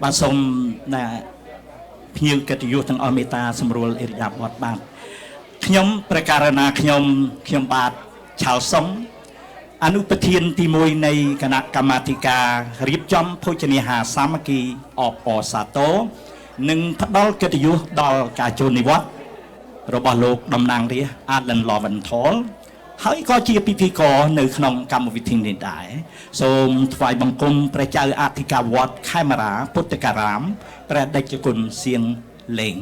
បាទសូមណាភ្ញៀវកិត្តិយសទាំងអស់មេត្តាសម្រួលអិរិយាបថបាទខ្ញុំប្រកាសណាខ្ញុំបាទឆាលសុងអនុប្រធានទី1នៃគណៈកម្មាធិការរៀបចំភោជនាហារសាមគ្គីអបអសាទរនិងផ្ដល់កិត្តិយសដល់ការចូលនិវត្តន៍របស់លោកតំណាងរាស្ត្រ Alan Lowenthal ហើយក៏ជាពិធីករនៅក្នុងកម្មវិធីនេះដែរសូមថ្វាយបង្គំព្រះចៅអធិការវត្តខេមរាពុទ្ធការាមព្រះតេជគុណសៀងលេង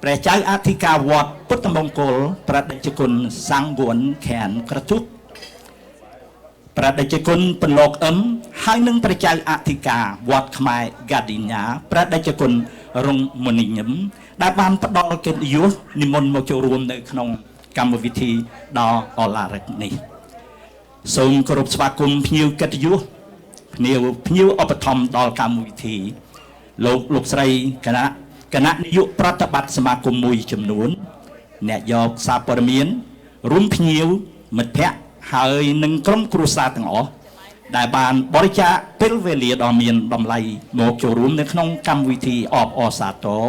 ព្រះចៅអធិការវត្តពុទ្ធមង្គលព្រះតេជគុណសង្ឃវុនខានក្រទុកព្រះតេជគុណពលលោកអឹមហើយនិងព្រះចៅអធិការវត្តខ្មែរហ្គាឌីញ៉ាព្រះតេជគុណរុងមុនីញឹមដែលបានផ្ដល់កិត្តិយសនិមន្តមកចូលរួមនៅក្នុងកម្មវិធីដ៏អឡារឹកនេះសូមគោរពស្វាគមន៍ភ្ញៀវកិត្តិយសភ្ញៀវឧបត្ថម្ភដល់កម្មវិធីលោកស្រីគណៈនាយកប្រតិបត្តិសមាគមមួយចំនួនអ្នកយកសារព័ត៌មានរួមភ្ញៀវមិត្តភ័ក្តិហើយនិងក្រុមគ្រួសារទាំងអស់ដែលបានបរិច្ចាគពេលវេលាដ៏មានតម្លៃមកចូលរួមនៅក្នុងកម្មវិធីអបអរសាទរ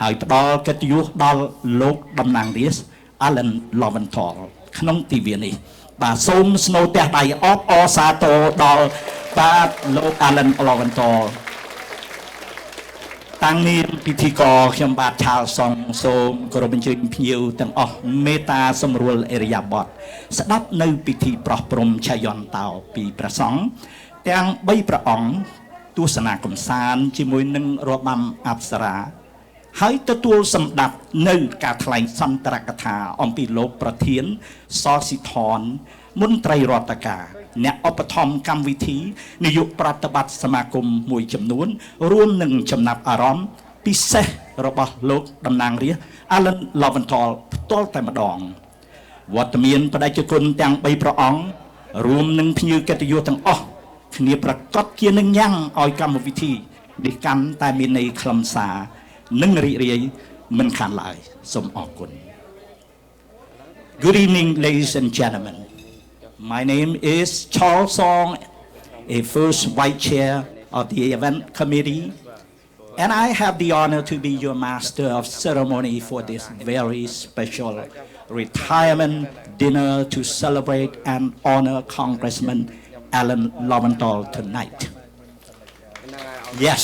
ហើយផ្ដល់កិត្តិយសដល់លោកតំណាងរាស្ត្រ Alan Lowenthal ក្នុងទិវានេះបាទសូមស្នូទះដៃអបអរសាទរដល់បាទលោក Alan Lowenthal តាំងនាមពិធីករខ្ញុំបាទឆាលសុងសូមគោរពអញ្ជើញភ្ញៀវទាំងអស់មេត្តាសម្រួលអិរិយាបថស្ដាប់នៅពិធីប្រោះព្រំឆាយន្តោពីព្រះសង្ឃទាំង3ព្រះអង្គទស្សនាកំសាន្តជាមួយនឹងរបាំអប្សរាហើយទទួលសម្ដាប់នៅការថ្លែងសន្ទរកថាអំពីលោកប្រធានសសិទ្ធនមន្ត្រីរដ្ឋការអ្នកឧបត្ថម្ភកម្មវិធីនាយកប្រតិបត្តិសមាគមមួយចំនួនរួមនឹងចំណាប់អារម្មណ៍ពិសេសរបស់លោកតំណាងរាស្ត្រ Alan Lowenthal ផ្ទាល់តែម្ដងវត្តមានបដិជគុណទាំង3ព្រះអង្គរួមនឹងភ្ញៀវកិត្តិយសទាំងអស់គ្នាប្រកាសជានឹងញ៉ាំងឲ្យកម្មវិធីនេះកាន់តែមានន័យខ្លឹមសារនិងរីករាយមិនខានឡើយសូមអរគុណ Good evening ladies and gentlemen. My name is Charles Song, a first vice chair of the event committee, and I have the honor to be your master of ceremony for this very special retirement dinner to celebrate and honor Congressman Alan Lowenthal tonight. Yes.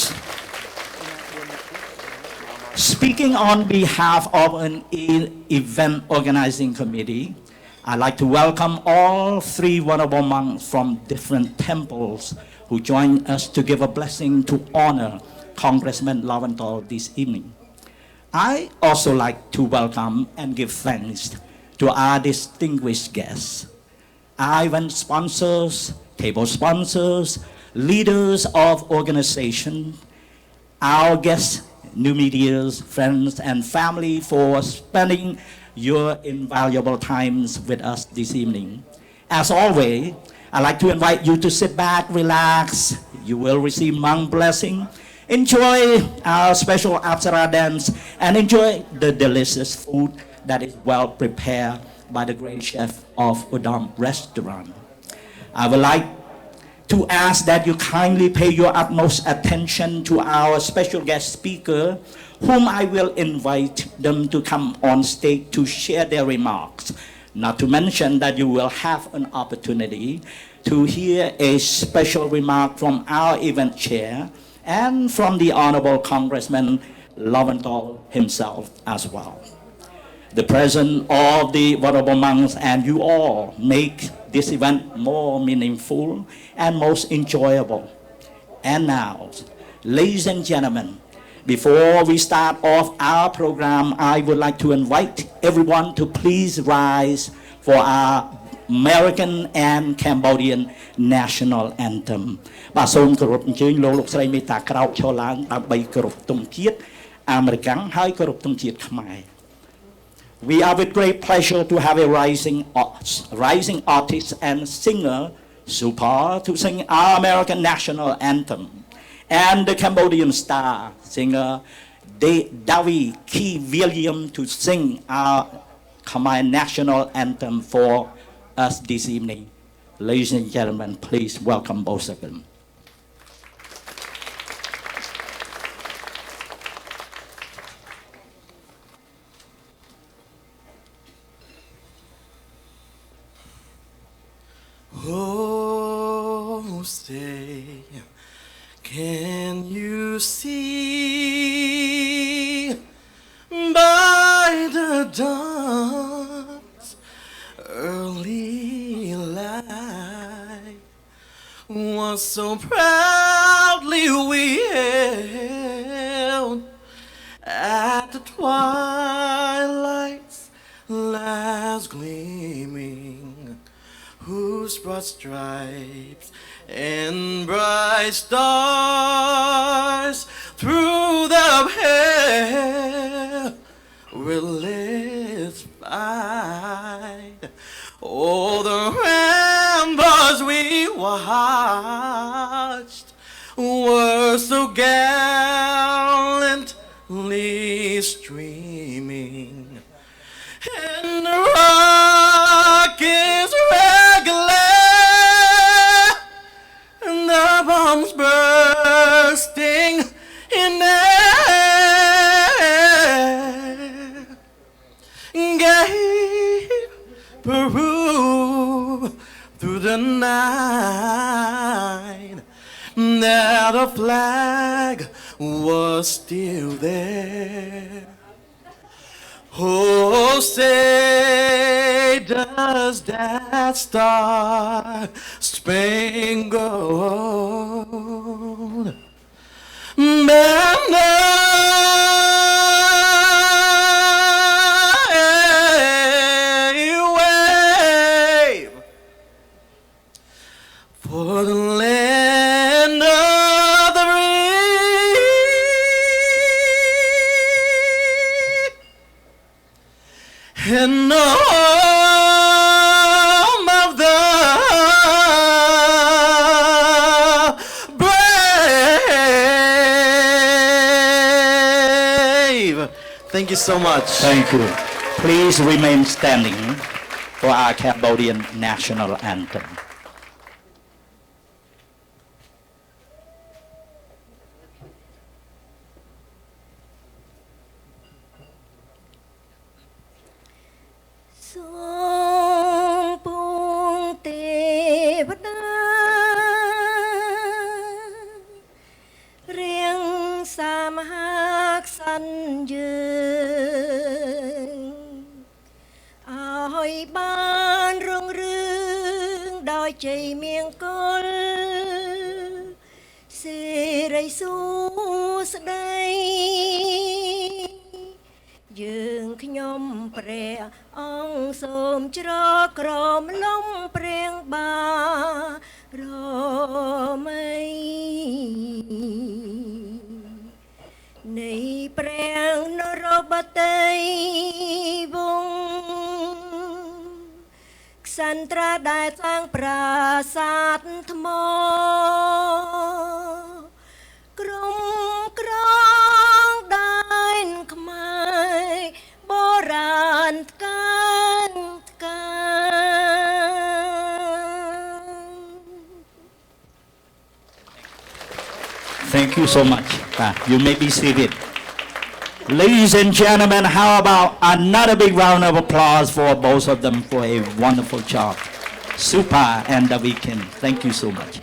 Speaking on behalf of an event organizing committee, I'd like to welcome all three honorable monks from different temples who joined us to give a blessing to honor Congressman Lowenthal this evening. I also like to welcome and give thanks to our distinguished guests, our event sponsors, table sponsors, leaders of organizations, our guests, new medias, friends, and family for spending your invaluable times with us this evening. As always, I'd like to invite you to sit back, relax. You will receive monk blessing. Enjoy our special Apsara dance and enjoy the delicious food that is well prepared by the great chef of Udam restaurant. I would like to ask that you kindly pay your utmost attention to our special guest speaker, whom I will invite them to come on stage to share their remarks. Not to mention that you will have an opportunity to hear a special remark from our event chair and from the Honorable Congressman Lowenthal himself as well. The presence of the honorable monks and you all make this event more meaningful and most enjoyable. And now, ladies and gentlemen, before we start off our program, I would like to invite everyone to please rise for our American and Cambodian national anthem. បាទសូមគោរពអញ្ជើញលោកស្រីមេត្តាក្រោកឈរឡើងដើម្បីគោរពទង់ជាតិអាមេរិកហើយគោរពទង់ជាតិខ្មែរ We are with great pleasure to have a rising artist and singer, Supar, to sing our American national anthem, and the Cambodian star singer, Davi Ki William, to sing our Khmer national anthem for us this evening. Ladies and gentlemen, please welcome both of them. Can you see by the dawn's early light what so proudly we hailed at the twilight's last gleaming, whose broad stripes and bright stars through the pale will lit fight. Oh, the ramparts we watched were so gallantly streaming, and the rockets regular, and the bombs bursting in air gave Peru through the night that the flag was still there. Oh, say does that star-spangled banner wave for the land of the free and the home of the brave. Thank you so much. Thank you. Please remain standing for our Cambodian national anthem. Thank you so much. You may be seated. Ladies and gentlemen, how about another big round of applause for both of them for a wonderful job. Supa and the Weekend. Thank you so much.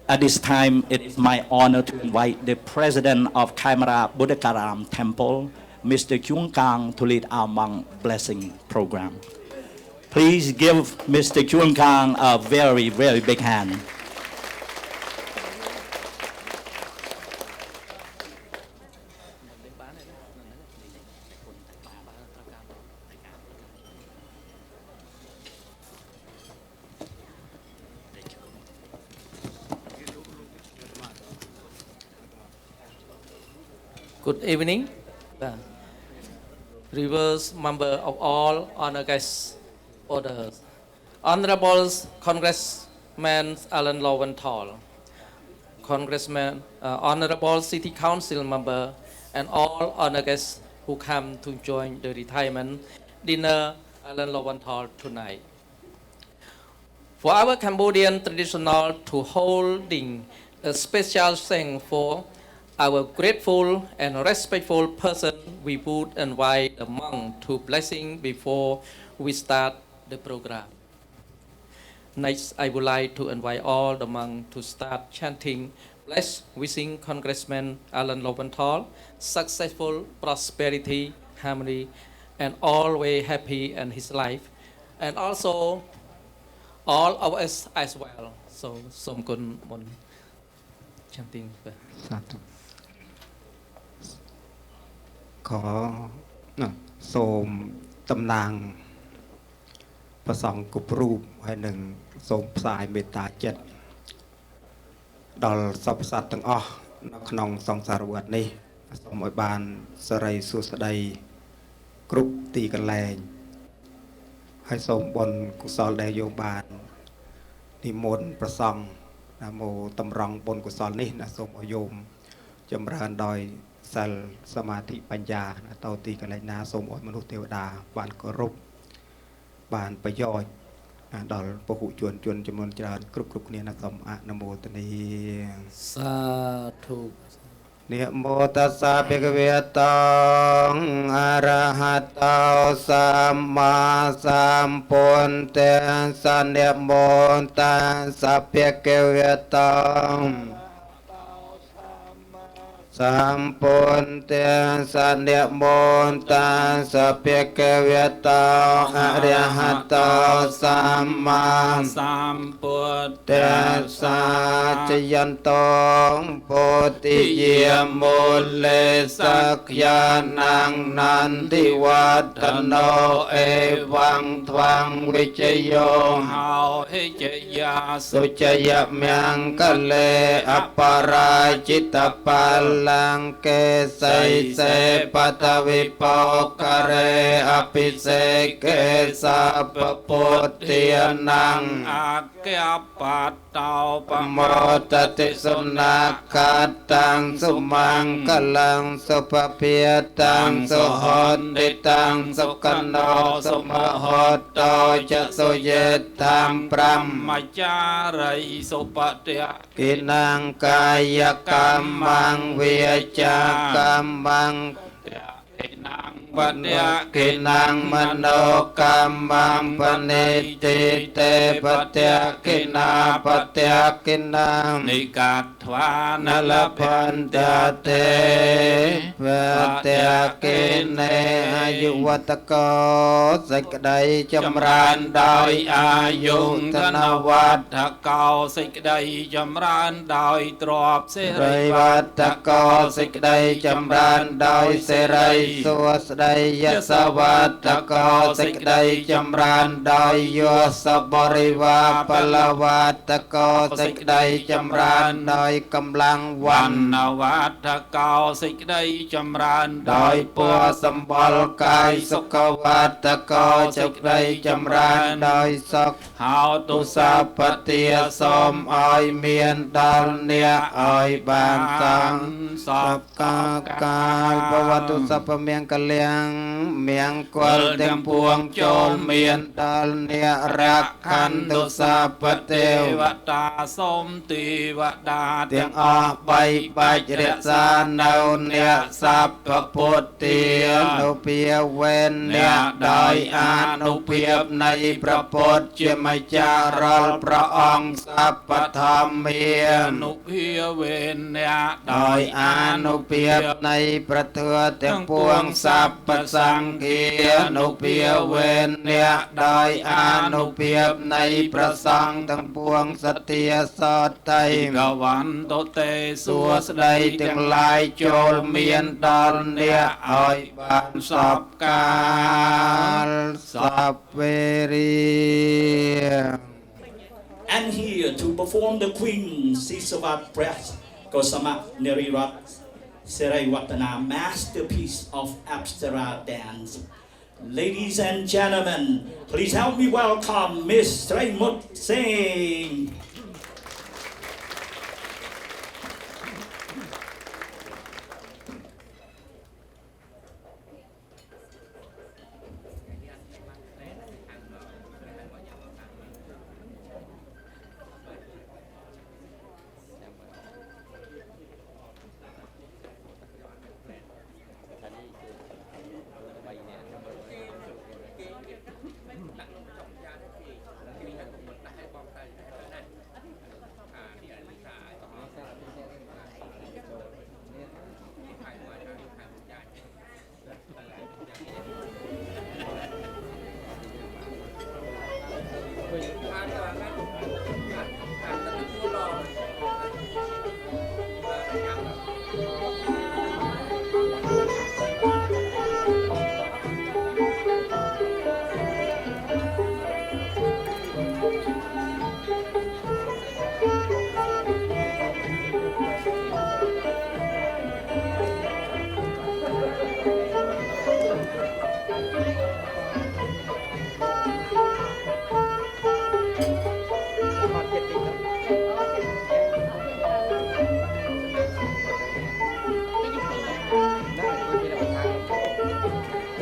At this time, it is my honor to invite the president of Khmer Buddhakaram Temple, Mr. Chuang Kang, to lead our monk blessing program. Please give Mr. Chuang Kang a very, very big hand. Good evening, reverse member of all honor guests, orders, Honorable Congressman Alan Lowenthal, Congressman, Honorable City Council member, and all honor guests who come to join the retirement dinner Alan Lowenthal tonight. For our Cambodian traditional to holding a special thing for our grateful and respectful person, we would invite the monk to blessing before we start the program. Next, I would like to invite all the monks to start chanting, bless, wishing Congressman Alan Lowenthal successful prosperity, harmony, and always happy in his life, and also all of us as well. So, សូមគុណមុន chanting បាទ សាធុខសូមតំណាងព្រះសង្ឃគ្រប់រូបហើយនឹងសូមផ្សាយមេត្តាចិត្តដល់សពសត្វទាំងអស់នៅក្នុងសង្សារវដ្តនេះសូមឲ្យបានសិរីសួស្តីគ្រប់ទីកន្លែងហើយសូមបុណ្យកុសលដែលយោបាននិមន្តព្រះសង្ឃណាមោតម្រង់បុណ្យកុសលនេះណាសូមឲ្យយោមចម្រើនដោយសិលសមាធិបញ្ញាទៅទីកន្លែងណាសូមឲ្យមនុស្សទេវតាបានគោរពបានប្រយោជន៍ដល់ពហុជនចំនួនច្រើនគ្រប់គ្នាណាសូមអនុមោទនា សាធុ นะโมตัสสะภะคะวะโตอะระหะโตสัมมาสัมพุทธัสสะนะโมตัสสะภะคะวะโตสัมพุทธัสสะนะโมตัสสะภะคะวะโตอะระหะโตสัมมาสัมพุทธัสสะจยันโตโพธิเยมุเลสักยานังนันทิวัฒโนเอวังทวังวิจโยหาหิจยาสุจยเมียงกะเลอปาราจิตปัลลังเกไสเสปัตวิปกเรอภิเสกเกสัพพุทธินังอาเกปัตตาปโมตติสุนักขัตตังสุมังกลังสุภเพียตังสุหนติตังสุขโนสุมโหตโตจะสุเยตังพระมจาริสุปฏิกินังกายกรรมังเวียจากรรมังปัญญากินังมโนกรรมังปณิติเตปัจจกินาปัจจกินังนิกัตถวานลพันตเตปัจจกินเนอายุวัตโกสักใดจำรานโดยอายุธนวัตโกสักใดจำรานโดยตรอบเสรีวัตโกสักใดจำรานโดยเสรีสวสใดยสวัตโกสิกใดจำรานโดยยศบริวาปลวัตโกสิกใดจำรานโดยกำลังวันนวัตโกสิกใดจำรานโดยปัวสมบัติกายสุขวัตโกสิกใดจำรานโดยสุขหาตุสัพพเตียสมอ้อยเมียนดลเนียอ้อยบานสังสัพกากาลปวัตุสัพพเมียงกะเลียงเมียงกวลเต็มพวงโจรเมียนดลเนียรักขันตุสัพพเทวตาสมติวดาเตียงออกใบใบเรศาเนาเนียสัพพพุทธิอนุเพียเวนเนียโดยอนุเพียบในพระพุทธเจมจารลพระองค์สัพพธรรมเมียอนุเพียเวนเนียโดยอนุเพียบในพระเถือเต็มพวงสัพพสังฆีอนุเพียเวนเนียโดยอนุเพียบในพระสังฆทั้งปวงสติยสดไตกวันโตเตสัวสไดทั้งหลายโจรเมียนดลเนียอ้อยบานสับกาลสัพเวรี And here to perform the Queen Sisavat Press Kosama Nerirat Seraiwatana masterpiece of Apsara dance. Ladies and gentlemen, please help me welcome Miss Traimut Singh. เ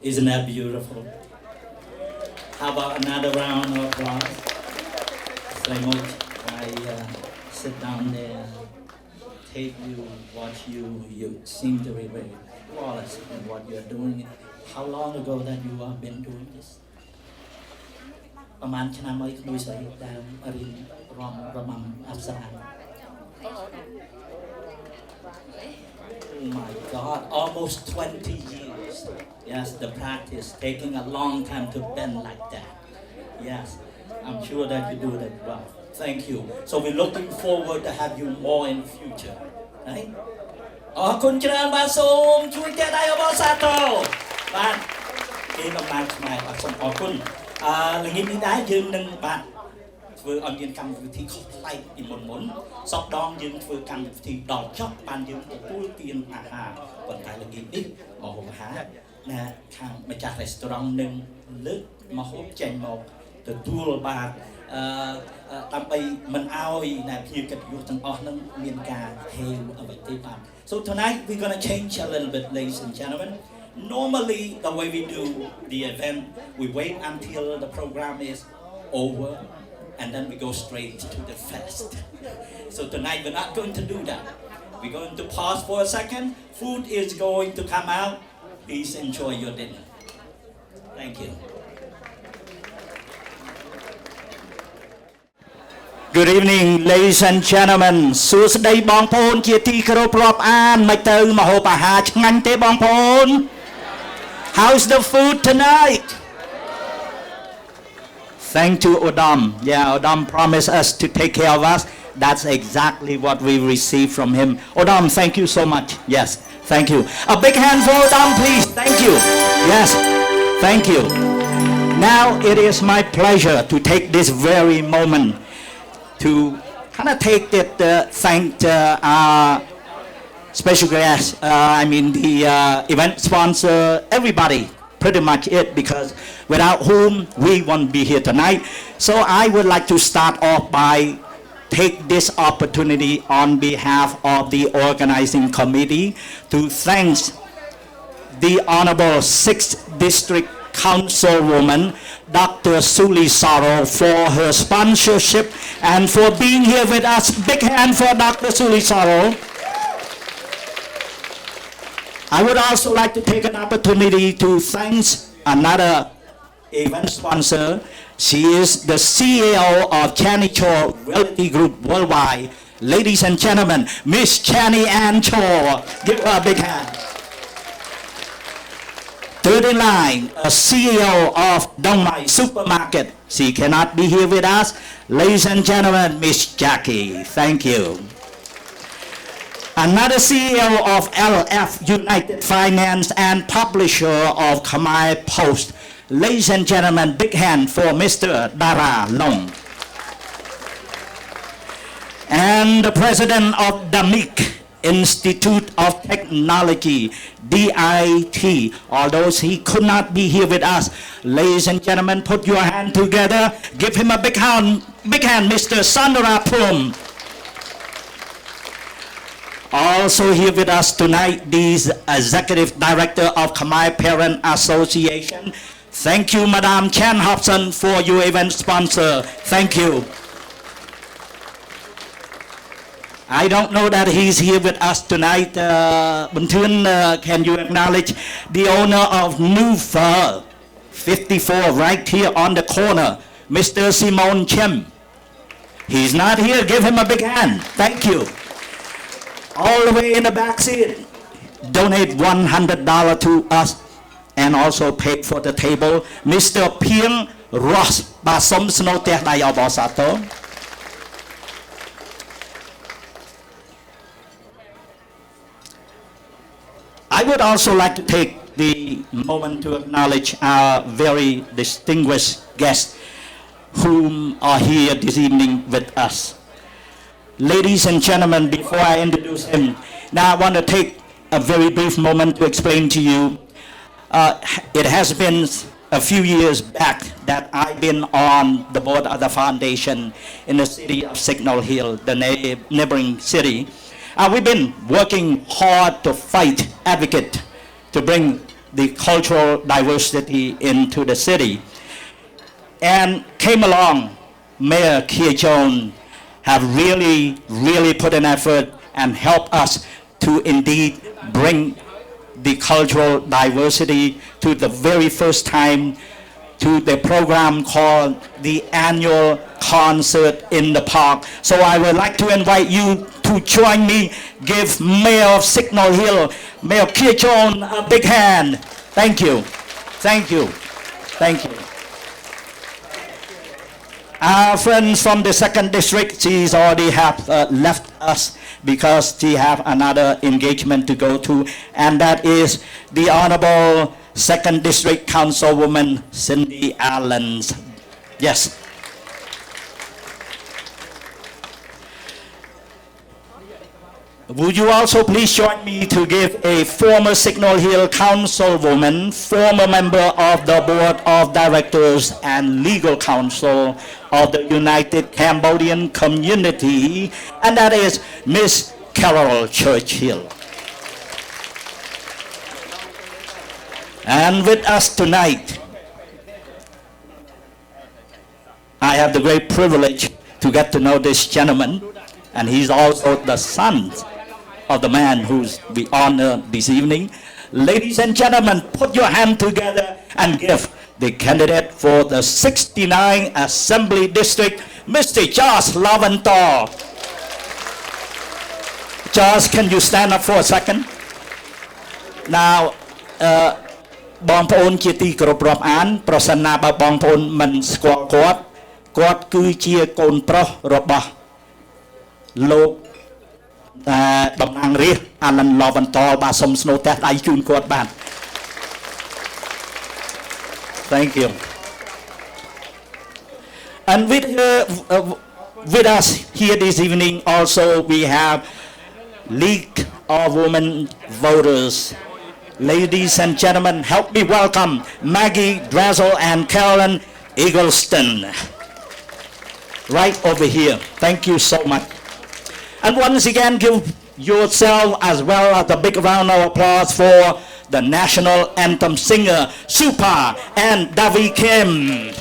Isn't that beautiful? How about another round of applause? So much. I sit down there, take you, watch you. You seem to be very flawless in what you're doing. How long ago that you have been doing this? ประมาณឆ្នាំ អី ក្មួយ ស្រី ដែល រៀន រំ របាំ អប្សរា Oh my God, almost 20 years. Yes, the practice taking a long time to bend like that. Yes, I'm sure that you do that well. Thank you. So we're looking forward to have you more in future. Right? អរគុណច្រើនបាទសូមជួយចែកដៃអបអរសាទរបាទគេតំណាងខ្មែរបាទសូមអរគុណល្ងាចនេះដែរយើងនឹងបាទធ្វើឲ្យមានកម្មវិធីខុសប្លែកពីមុនសពដងយើងធ្វើកម្មវិធីដល់ចប់បានយើងទទួលទានអាហារប៉ុន្តែល្ងាចនេះមហូបអាហារណាខាងម្ចាស់ restaurant នឹងលើកម្ហូបចេញមកទទួលបាទដើម្បីមិនឲ្យតែភ្ញៀវកិត្តិយសទាំងអស់នឹងមានការហេវអ្វីទេបាទ So tonight we're going to change a little bit, ladies and gentlemen. Normally the way we do the event, we wait until the program is over and then we go straight to the fest. So tonight we're not going to do that. We're going to pause for a second. Food is going to come out. Please enjoy your dinner. Thank you. Good evening, ladies and gentlemen. សួស្តីបងប្អូនជាទីគោរពរាប់អានមិនទៅម្ហូបអាហារឆ្ងាញ់ទេបងប្អូន How's the food tonight? Thank you, Odom. Yeah, Odom promised us to take care of us. That's exactly what we received from him. Odom, thank you so much. Yes, thank you. A big hand for Odom, please. Thank you. Yes, thank you. Now it is my pleasure to take this very moment to kind of take it, thank our special guest, I mean the event sponsor, everybody, pretty much it, because without whom we won't be here tonight. So I would like to start off by take this opportunity on behalf of the organizing committee to thank the Honorable 6th District Councilwoman Dr. Suli Saro for her sponsorship and for being here with us. Big hand for Dr. Suli Saro. I would also like to take an opportunity to thank another event sponsor. She is the CEO of Channy Cho Realty Group Worldwide. Ladies and gentlemen, Miss Channy Ann Cho. Give her a big hand. Third in line, a CEO of Dong Mai Supermarket. She cannot be here with us. Ladies and gentlemen, Miss Jackie. Thank you. Another CEO of LF United Finance and publisher of Khmer Post. Ladies and gentlemen, big hand for Mr. Dara Long. And the president of DAMIC, Institute of Technology, DIT, although he could not be here with us. Ladies and gentlemen, put your hand together. Give him a big hand, Mr. Sandra Prum. Also here with us tonight, the Executive Director of Khmer Parent Association. Thank you, Madam Chan Hobson, for your event sponsor. Thank you. I don't know that he's here with us tonight. Buntun, can you acknowledge the owner of New Fur 54 right here on the corner, Mr. Simon Chem. He's not here. Give him a big hand. Thank you. All the way in the back seat, donate $100 to us and also paid for the table. Mr. Pieng Ross Basom Snoteh Dayabosato. I would also like to take the moment to acknowledge our very distinguished guests whom are here this evening with us. Ladies and gentlemen, before I introduce him, now I want to take a very brief moment to explain to you. It has been a few years back that I've been on the board of the foundation in the city of Signal Hill, the neighboring city. We've been working hard to fight, advocate, to bring the cultural diversity into the city. And came along, Mayor Khmer have really put an effort and helped us to indeed bring the cultural diversity to the very first time to the program called the annual concert in the park. So I would like to invite you to join me, give Mayor of Signal Hill, Mayor Khmer a big hand. Thank you. Thank you. Thank you. Our friends from the second district, she's already have left us because she have another engagement to go to, and that is the Honorable Second District Councilwoman Cindy Allen. Yes. Would you also please join me to give a former Signal Hill Councilwoman, former member of the Board of Directors and Legal Counsel of the United Cambodian Community, and that is Miss Carol Churchill. And with us tonight, I have the great privilege to get to know this gentleman, and he's also the son of the man who's we honor this evening. Ladies and gentlemen, put your hand together and give the candidate for the 69 Assembly District, Mr. Charles Lowenthal. Charles, can you stand up for a second? Now, បងប្អូនជាទីគោរពរាប់អានប្រសិនណាបើបងប្អូនមិនស្គាល់គាត់គឺជាកូនប្រុសរបស់លោកតំណាងរាស្ត្រ Alan Lowenthal បាទសូមស្នូទះដៃជូនគាត់បាទ Thank you. And with us here this evening also we have League of Women Voters. Ladies and gentlemen, help me welcome Maggie Drazel and Carolyn Eggleston. Right over here. Thank you so much. And once again, give yourself as well as a big round of applause for the national anthem singer, Supa and Davi Kim.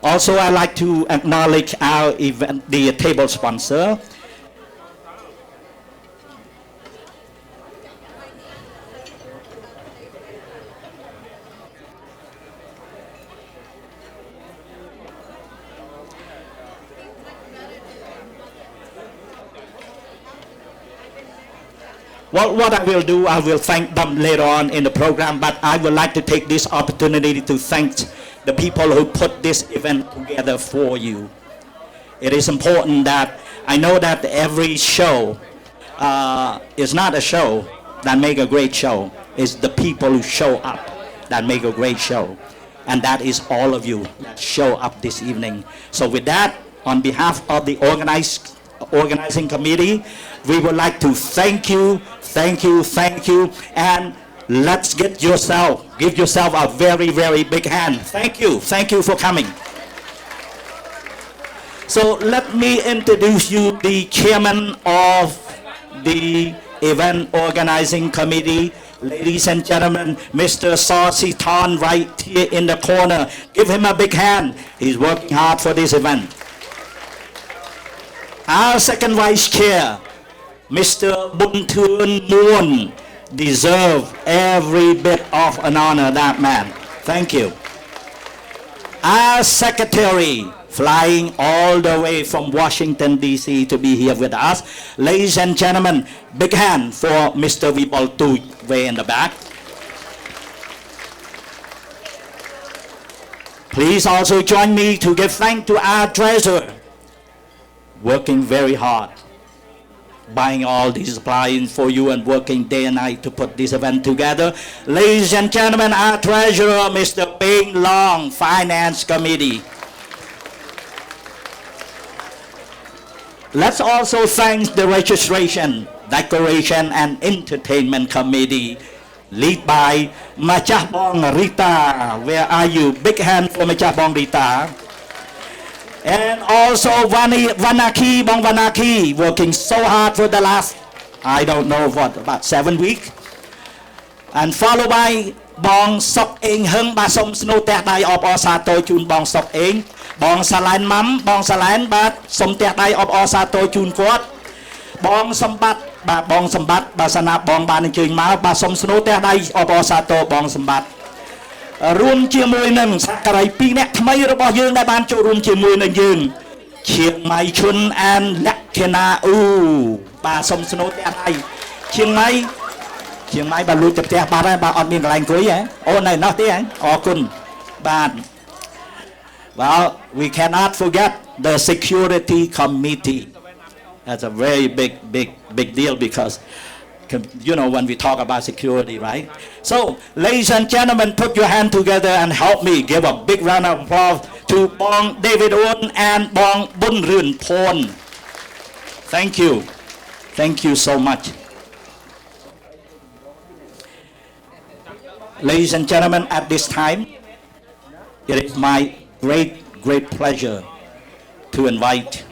Also, I'd like to acknowledge our event, the table sponsor. Well, what I will do, I will thank them later on in the program, but I would like to take this opportunity to thank the people who put this event together for you. It is important that I know that every show is not a show that make a great show. It's the people who show up that make a great show. And that is all of you that show up this evening. So with that, on behalf of the organizing committee, we would like to thank you, and let's give yourself a very, very big hand. Thank you for coming. So let me introduce you the chairman of the event organizing committee. Ladies and gentlemen, Mr. Saucy Tan right here in the corner. Give him a big hand. He's working hard for this event. Our second vice chair, Mr. Bunthun Moon, deserve every bit of an honor, that man. Thank you. Our secretary, flying all the way from Washington, D.C. to be here with us. Ladies and gentlemen, big hand for Mr. Vibaltu way in the back. Please also join me to give thanks to our treasurer, working very hard, buying all these supplies for you and working day and night to put this event together. Ladies and gentlemen, our treasurer, Mr. Peng Long, Finance Committee. Let's also thank the Registration, Decoration and Entertainment Committee, led by Machah Bong Rita. Where are you? Big hand for Machah Bong Rita. And also Vanaki, Bong Vanaki, working so hard for the last, I don't know what, about 7 weeks. And followed by Bong Sok Eng Hung, Ba Som Snow Tek Dai of Osato Chun Bong Sok Eng, Bong Salan Mam, Bong Salan Bat, Som Tek Dai of Osato Chun Quat, Bong Sambat, Ba Bong Sambat, Ba Sanap Bong Ban Ching Ma, Ba Som Snow Tek Dai of Osato Bong Sambat. រួមជាមួយនឹងសក្តិពីរអ្នកថ្មីរបស់យើងដែលបានចូលរួមជាមួយនឹងយើងឈៀងម៉ៃឈុនអានលក្ខណាអ៊ូបាទសុំស្នូតតែដៃឈៀងម៉ៃបាទលួចទៅផ្ទះបាត់ហើយបាទអត់មានកន្លែងអង្គុយហ៎អូនៅនោះទេហ៎អរគុណបាទ Well we cannot forget the security committee that's a very big deal because you know when we talk about security, right? So, ladies and gentlemen, put your hand together and help me give a big round of applause to Bong David Oon and Bong Bun Run Pon. Thank you. Thank you so much. Ladies and gentlemen, at this time, it is my great pleasure to invite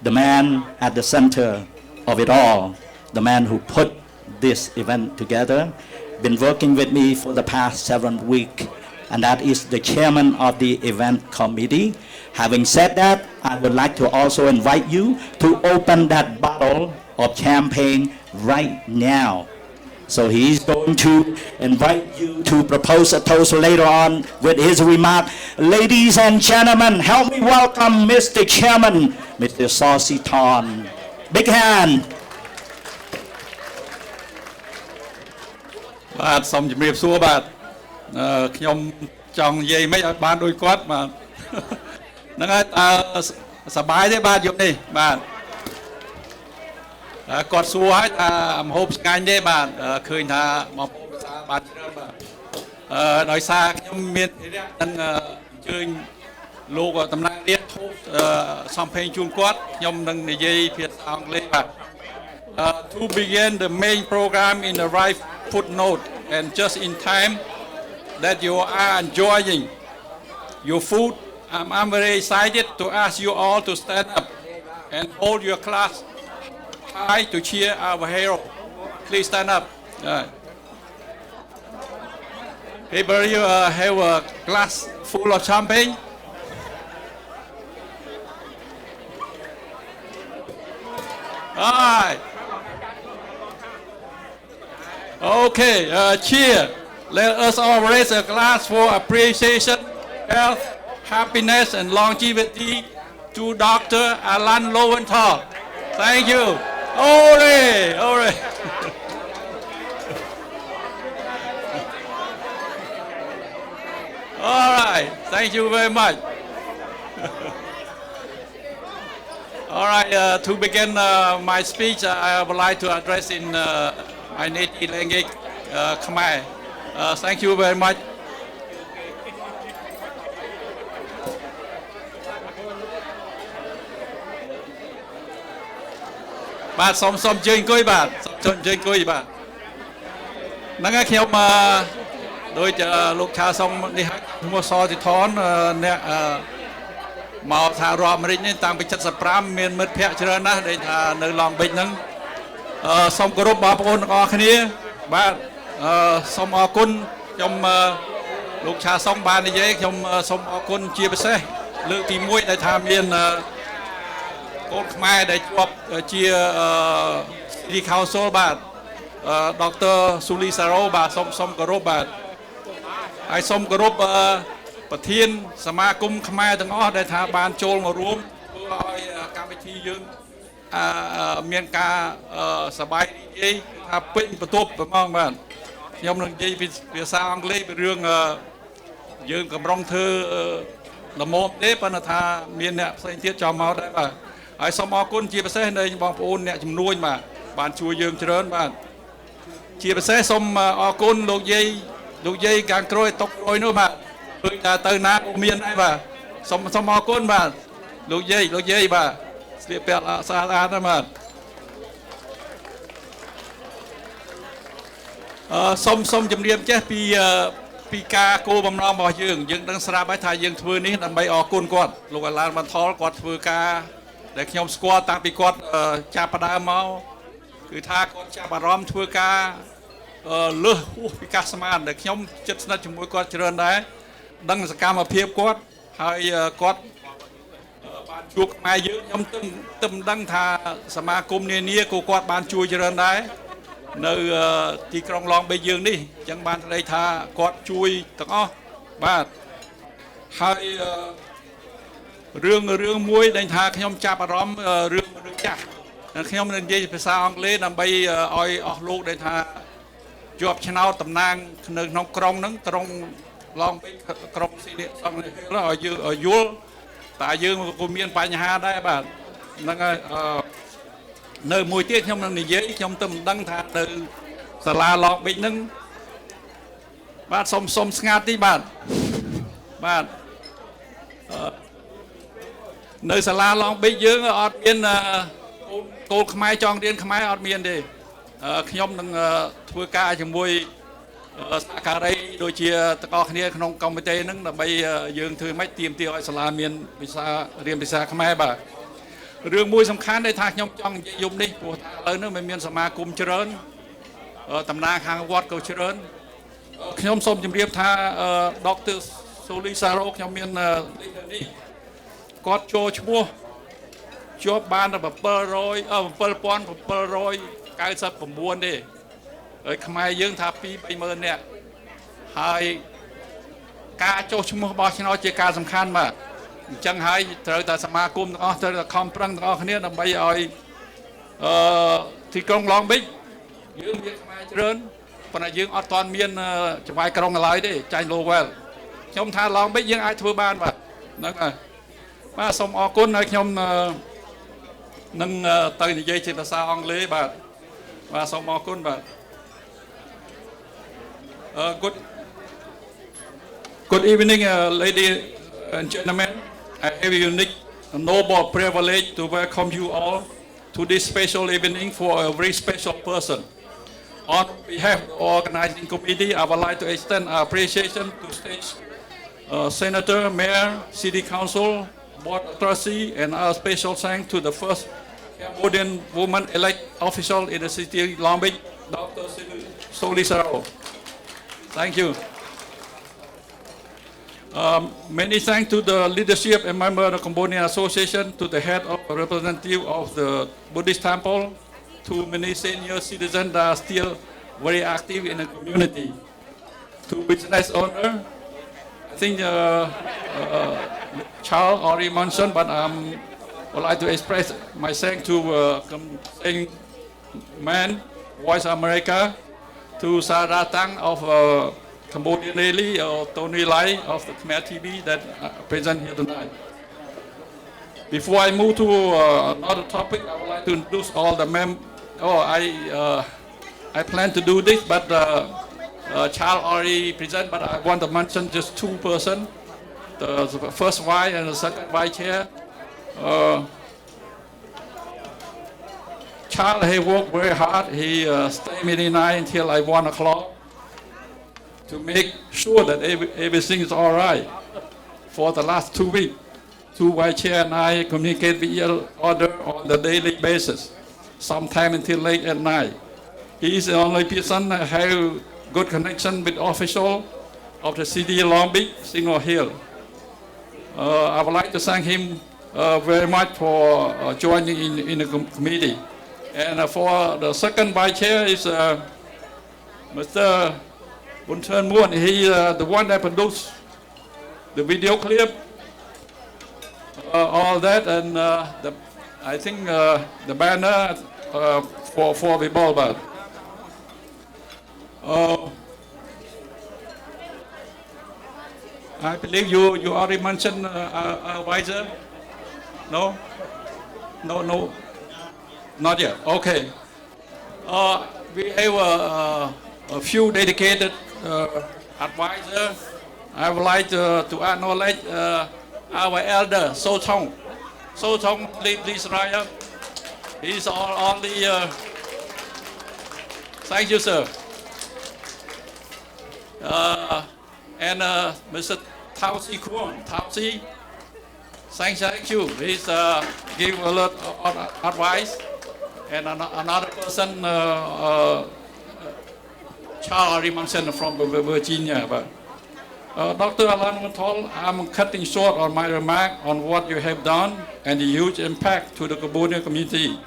the man at the center of it all, the man who put this event together, been working with me for the past 7 weeks, and that is the chairman of the event committee. Having said that, I would like to also invite you to open that bottle of champagne right now. So he's going to invite you to propose a toast later on with his remark. Ladies and gentlemen, help me welcome Mr. Chairman, Mr. Saucy Ton. Big hand. បាទសូមជម្រាបសួរបាទខ្ញុំចង់និយាយមិនឲ្យបានដូចគាត់បាទហ្នឹងហើយសប្បាយទេបាទយប់នេះបាទគាត់សួរឲ្យថាមហូបឆ្ងាញ់ទេបាទឃើញថាមកភាសាបាទច្រើនបាទដោយសារខ្ញុំមានភារៈនឹងអញ្ជើញលោកតំណាងរាស្ត្រសំភេងជូនគាត់ខ្ញុំនឹងនិយាយភាសាអង់គ្លេសបាទ to begin the main program in the right footnote and just in time that you are enjoying your food. I'm very excited to ask you all to stand up and hold your class high to cheer our hero. Please stand up. Everybody have a glass full of champagne. All right. Okay, cheer. Let us all raise a glass for appreciation, health, happiness, and longevity to Dr. Alan Lowenthal. Thank you. Ole. All right, thank you very much. All right, to begin my speech, I would like to address in my native language, Khmer. Thank you very much. Bà xong chơi coi bà, xong chơi coi bà. Nãy ngày khi mà đôi lúc cha xong đi hát mua so thì thón nè màu thà rò mà đi nên tăng bị chất sập ram miền mật phèo chưa na để thà nơi lòng bệnh nâng xong có rốt bà con có cái này bà xong ở côn trong lúc cha xong bà này dễ trong xong ở côn chia bê xe lượng tìm mũi để tham miền con Khmer để chụp chia đi khảo số bà Dr. Suli Saro bà xong có rốt bà ai xong có rốtประธานสมาคมខ្មែរទាំងអស់ដែលថាបានចូលមករួមធ្វើឲ្យកម្មវិធីយើងមានការសប្បាយរីករាយថាពេញបន្ទប់ប្រងបាទខ្ញុំនឹងនិយាយពីភាសាអង់គ្លេសពីរឿងយើងកំរុងធ្វើល្មមទេប៉ុន្តែថាមានអ្នកផ្សេងទៀតចូលមកដែរបាទហើយសូមអរគុណជាពិសេសនៃបងប្អូនអ្នកជំនួយបាទបានជួយយើងច្រើនបាទជាពិសេសសូមអរគុណលោកយាយកាំងក្រួយតុកក្រួយនោះបាទឃើញថាទៅណាក៏មានដែរបាទសូមអរគុណបាទលោកយាយបាទស្លៀកពាក់ស្អាតណាស់បាទសូមជំរាបចេះពី ពីការគោលបំណងរបស់យើងដឹងស្រាប់ហើយថាយើងធ្វើនេះដើម្បីអរគុណគាត់លោកអាឡានបន្ថលគាត់ធ្វើការដែលខ្ញុំស្គាល់តាំងពីគាត់ចាប់ផ្ដើមមកគឺថាគាត់ចាប់អារម្មណ៍ធ្វើការលើសហួសពីការស្មានដែលខ្ញុំជិតស្និទ្ធជាមួយគាត់ច្រើនដែរដឹងសកម្មភាពគាត់ហើយគាត់បានជួបខ្មែរយើងខ្ញុំទឹមដឹងថាសមាគមនានាក៏គាត់បានជួយច្រើនដែរនៅទីក្រុងឡងបេយើងនេះអញ្ចឹងបានន័យថាគាត់ជួយទាំងអស់បាទហើយរឿងមួយដែលថាខ្ញុំចាប់អារម្មណ៍រឿងចាស់ខ្ញុំនឹងនិយាយភាសាអង់គ្លេសដើម្បីឲ្យអស់លោកដែលថាជាប់ឆ្នោតតំណាងនៅក្នុងក្រុងហ្នឹងត្រង់ឡងបេក្រុងស៊ីនីសង្ឃឲ្យយើងយល់តែយើងក៏មានបញ្ហាដែរបាទហ្នឹងហើយនៅមួយទៀតខ្ញុំនឹងនិយាយខ្ញុំទៅមិនដឹងថានៅសាលាឡងបិចហ្នឹងបាទសុំស្ងាត់តិចបាទនៅសាលាឡងបិចយើងអត់មានកូនខ្មែរចង់រៀនខ្មែរអត់មានទេខ្ញុំនឹងធ្វើការជាមួយសហការីដូចជាទាំងអស់គ្នាក្នុងកុំព្យូទ័រហ្នឹងដើម្បីយើងធ្វើម៉េចទាមទារឲ្យសាលាមានវិសារៀនភាសាខ្មែរបាទរឿងមួយសំខាន់ដែលថាខ្ញុំចង់និយាយយប់នេះព្រោះថាឥឡូវនេះមិនមានសមាគមច្រើនតំណាងខាងវត្តក៏ច្រើនខ្ញុំសូមជម្រាបថាដកទ័រសូលីសារ៉ូខ្ញុំមាននេះគាត់ចូលឈ្មោះជាប់បាន7799ទេហើយខ្មែរយើងថា2-30000នាក់ហើយការចុះឈ្មោះបោះឆ្នោតជាការសំខាន់បាទអញ្ចឹងហើយត្រូវតែសមាគមទាំងអស់ត្រូវតែខំប្រឹងទាំងអស់គ្នាដើម្បីឲ្យទីក្រុងឡងបិចយើងមានខ្មែរច្រើនប៉ុន្តែយើងអត់ទាន់មានចំណាយក្រុងឡើយទេចាញ់ Lowenthal ខ្ញុំថាឡងបិចយើងអាចធ្វើបានបាទហ្នឹងហើយបាទសូមអរគុណហើយខ្ញុំនឹងទៅនិយាយជាភាសាអង់គ្លេសបាទសូមអរគុណបាទGood evening, ladies and gentlemen. I have a unique and noble privilege to welcome you all to this special evening for a very special person. On behalf of the organizing committee, I would like to extend our appreciation to state Senator, Mayor, City Council, Board of Trustees, and our special thanks to the first Cambodian woman elect official in the city of Long Beach, Dr. Solisaro. Thank you. Many thanks to the leadership and member of the Cambodian Association, to the head of representative of the Buddhist temple, to many senior citizens that are still very active in the community, to business owner. I think Charles already mentioned, but I would like to express my thanks to Man, Voice America, to Sarah Tang of Cambodian Daily, or Tony Lai of the Khmer TV that present here tonight. Before I move to another topic, I would like to introduce all the I plan to do this, but Charles already present, but I want to mention just two persons, the first vice and the second vice chair. Charles, he worked very hard. He stayed midnight night until like 1 o'clock to make sure that everything is all right. For the last 2 weeks, two vice chair and I communicate with each other on the daily basis, sometimes until late at night. He is the only person that have good connection with official of the city of Long Beach, Single Hill. I would like to thank him very much for joining in the committee. And for the second vice chair is Mr. Bunten Moon. He is the one that produced the video clip, all that, and I think the banner for the ball. But I believe you already mentioned advisor. No, not yet. Okay. We have a few dedicated advisors. I would like to acknowledge our elder, So Chong. So Chong, please rise up. He's all the... Thank you, sir. And Mr. Thao Si Kwon, Thao Si, thank you. He's give a lot of advice. And another person, Charles Rimanson from Virginia. But, Dr. Alan Lowenthal, I'm cutting short on my remark on what you have done and the huge impact to the Cambodian community.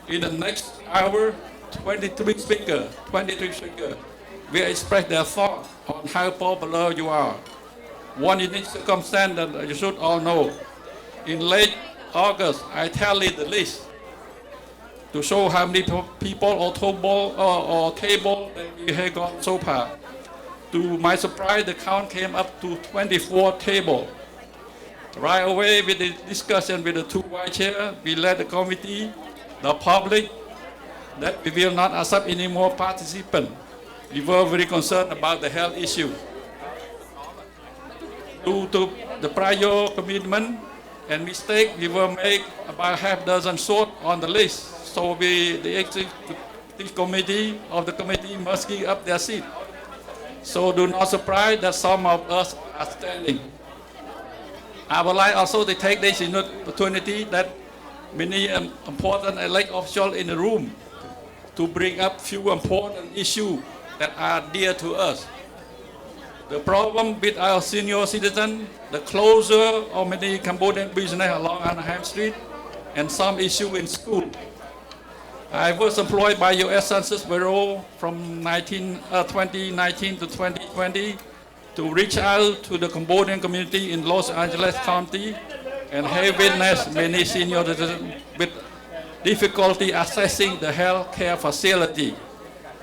In the next hour, 23 speakers will express their thoughts on how popular you are. One unique circumstance that you should all know. In late August, I tallied the list to show how many people or table that we have got so far. To my surprise, the count came up to 24 tables. Right away with the discussion with the two vice chairs, we led the committee, the public, that we will not accept any more participants. We were very concerned about the health issue. Due to the prior commitment and mistake, we will make about half dozen short on the list. So the executive committee of the committee must give up their seat. So do not surprise that some of us are standing. I would like also to take this opportunity that many important elected officials in the room to bring up few important issues that are dear to us. The problem with our senior citizens, the closure of many Cambodian business along Anaheim Street, and some issue in school. I was employed by U.S. Census Bureau from 2019 to 2020 to reach out to the Cambodian community in Los Angeles County and have witnessed many senior citizens with difficulty accessing the health care facility.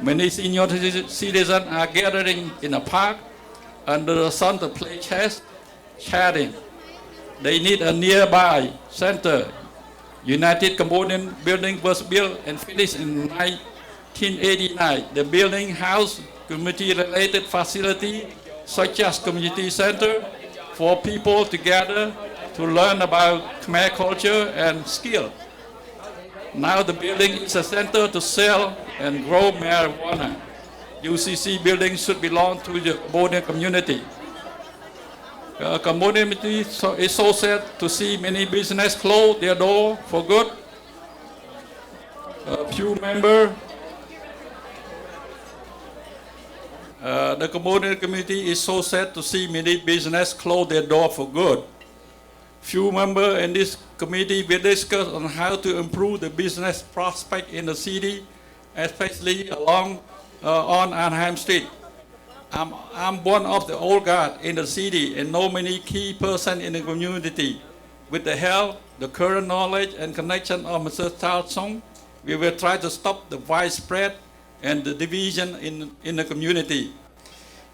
Many senior citizens are gathering in a park under the sun to play chess, chatting. They need a nearby center. United Cambodian building was built and finished in 1989. The building housed community-related facility such as community center for people to gather to learn about Khmer culture and skill. Now the building is a center to sell and grow marijuana. UCC building should belong to the Cambodian community. Cambodian community is so sad to see many businesses close their door for good. Few members, the Cambodian community is so sad to see many businesses close their door for good. Few members in this committee will discuss on how to improve the business prospect in the city, especially along on Anaheim Street. I'm one of the old guard in the city and know many key persons in the community. With the help, the current knowledge and connection of Mr. Tao Song, we will try to stop the widespread and the division in the community.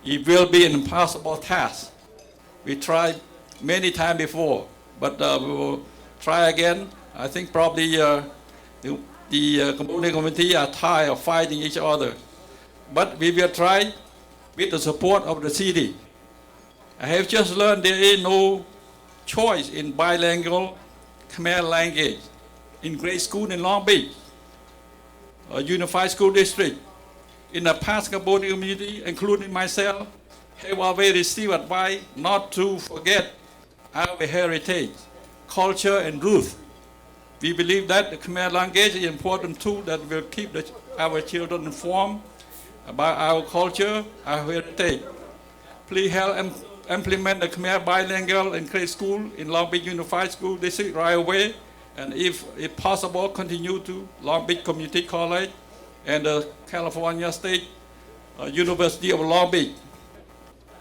It will be an impossible task. We tried many times before, but we will try again. I think probably the Cambodian community are tired of fighting each other. But we will try with the support of the city. I have just learned there is no choice in bilingual Khmer language in grade school in Long Beach, a unified school district. In the past, Cambodian community, including myself, have always received advice not to forget our heritage, culture, and roots. We believe that the Khmer language is an important tool that will keep our children informed about our culture, our heritage. Please help implement the Khmer bilingual in grade school in Long Beach Unified School District right away, and if possible, continue to Long Beach Community College and the California State University of Long Beach.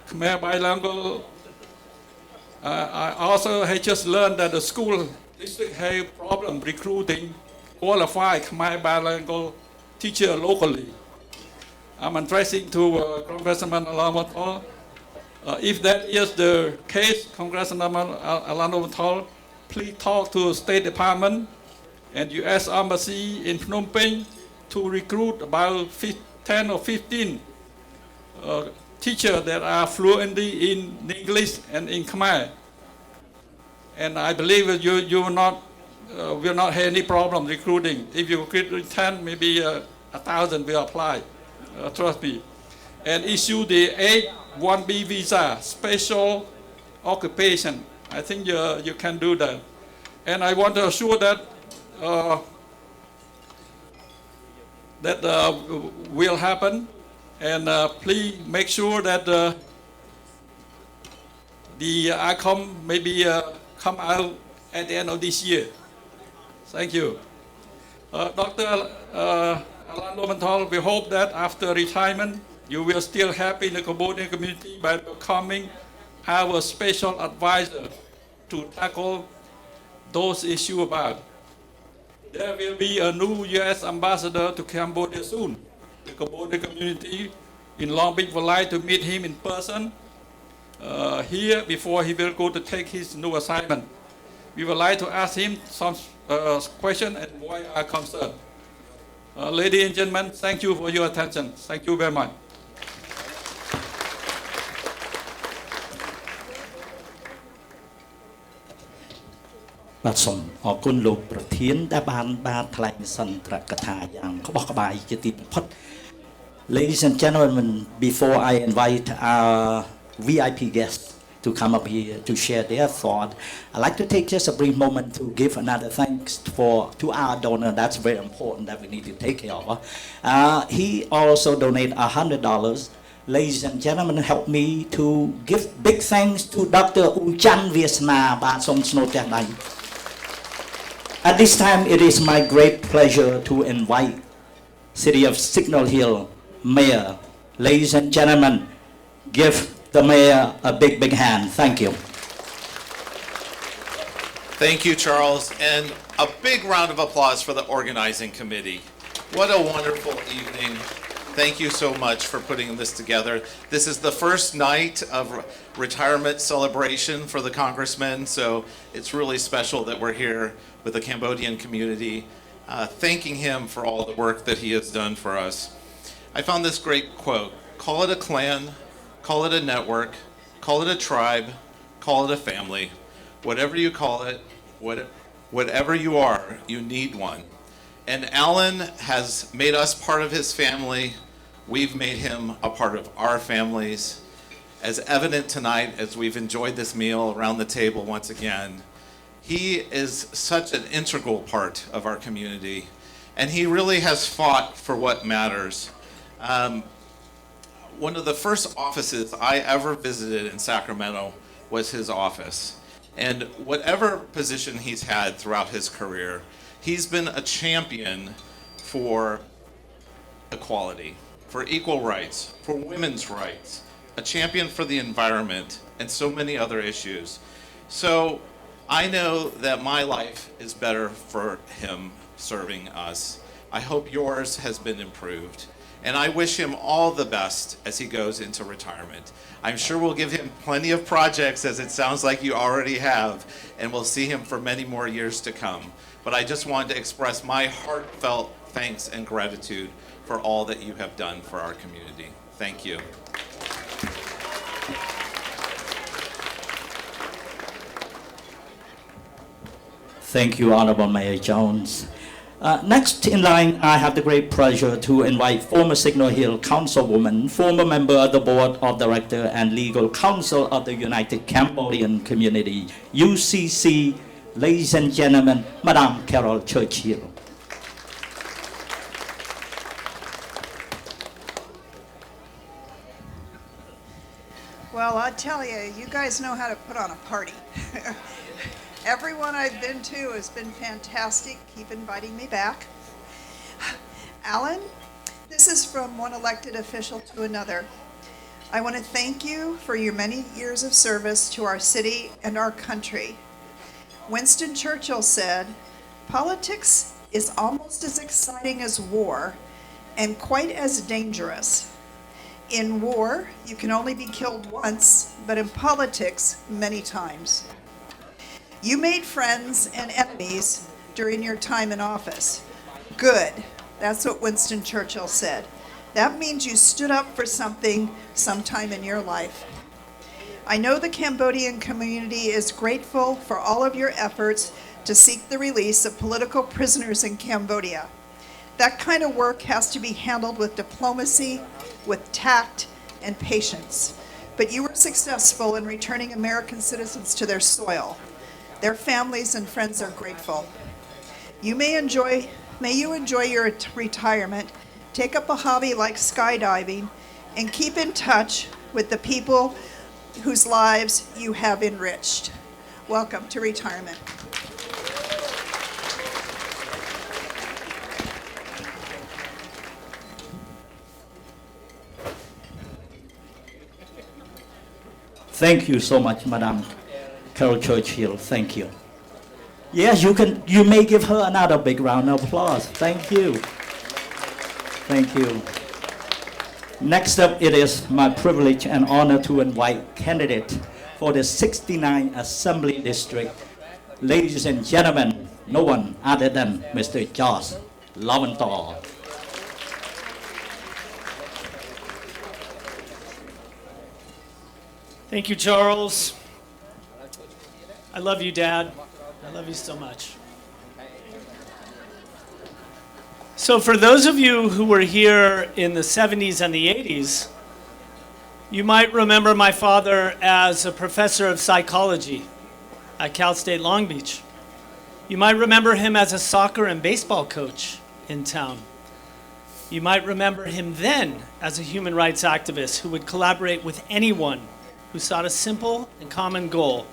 Khmer bilingual, I also have just learned that the school district have problem recruiting qualified Khmer bilingual teacher locally. I'm addressing to Congressman Lowenthal. If that is the case, Congressman Lowenthal, please talk to the State Department and U.S. Embassy in Phnom Penh to recruit about 10 or 15 teachers that are fluent in English and in Khmer. And I believe that you will not have any problem recruiting. If you recruit 10, maybe 1,000 will apply. Trust me. and issue the H-1B visa, special occupation. I think you can do that. And I want to assure that will happen. And please make sure that the outcome maybe come out at the end of this year. Thank you. Dr. Alan Lowenthal, we hope that after retirement, you will still help in the Cambodian community by becoming our special advisor to tackle those issues about. There will be a new U.S. ambassador to Cambodia soon. The Cambodian community in Long Beach would like to meet him in person here before he will go to take his new assignment. We would like to ask him some questions and voice our concern. Ladies and gentlemen, thank you for your attention. Thank you very much. បាទសូមអរគុណលោកប្រធានដែលបានថ្លែងសន្ទរកថាយ៉ាងក្បោះក្បាយជាទីបំផុត Ladies and gentlemen, before I invite our VIP guests to come up here to share their thought, I'd like to take just a brief moment to give another thanks to our donor. That's very important that we need to take care of. He also donated $100. Ladies and gentlemen, help me to give big thanks to Dr. U Chan Viesna. បាទសូមស្នូតចាស់ដៃ At this time, it is my great pleasure to invite City of Signal Hill Mayor. Ladies and gentlemen, give the mayor a big hand. Thank you. Thank you, Charles, and a big round of applause for the organizing committee. What a wonderful evening. Thank you so much for putting this together. This is the first night of retirement celebration for the congressman, so it's really special that we're here with the Cambodian community, thanking him for all the work that he has done for us. I found this great quote: call it a clan, call it a network, call it a tribe, call it a family. Whatever you call it, whatever you are, you need one. And Alan has made us part of his family. We've made him a part of our families. As evident tonight, as we've enjoyed this meal around the table once again, he is such an integral part of our community, and he really has fought for what matters. One of the first offices I ever visited in Sacramento was his office. And whatever position he's had throughout his career, he's been a champion for equality, for equal rights, for women's rights, a champion for the environment, and so many other issues. So I know that my life is better for him serving us. I hope yours has been improved. And I wish him all the best as he goes into retirement. I'm sure we'll give him plenty of projects, as it sounds like you already have, and we'll see him for many more years to come. But I just wanted to express my heartfelt thanks and gratitude for all that you have done for our community. Thank you. Thank you, Honorable Mayor Jones. Next in line, I have the great pleasure to invite former Signal Hill Councilwoman, former member of the Board of Directors and Legal Counsel of the United Cambodian Community, UCC, ladies and gentlemen, Madame Carol Churchill. Well, I tell you, you guys know how to put on a party. Everyone I've been to has been fantastic. Keep inviting me back. Alan, this is from one elected official to another. I want to thank you for your many years of service to our city and our country. Winston Churchill said, "Politics is almost as exciting as war and quite as dangerous. In war, you can only be killed once, but in politics, many times." You made friends and enemies during your time in office. Good. That's what Winston Churchill said. That means you stood up for something sometime in your life. I know the Cambodian community is grateful for all of your efforts to seek the release of political prisoners in Cambodia. That kind of work has to be handled with diplomacy, with tact, and patience, but you were successful in returning American citizens to their soil. Their families and friends are grateful. May you enjoy your retirement, take up a hobby like skydiving, and keep in touch with the people whose lives you have enriched. Welcome to retirement. Thank you so much, Madam Carol Churchill. Thank you. Yes, you may give her another big round of applause. Thank you. Thank you. Next up, it is my privilege and honor to invite candidate for the 69th Assembly District. Ladies and gentlemen, no one other than Mr. George Lowenthal. Thank you, Charles. I love you, Dad. I love you so much. So for those of you who were here in the 70s and the 80s, you might remember my father as a professor of psychology at Cal State Long Beach. You might remember him as a soccer and baseball coach in town. You might remember him then as a human rights activist who would collaborate with anyone who sought a simple and common goal: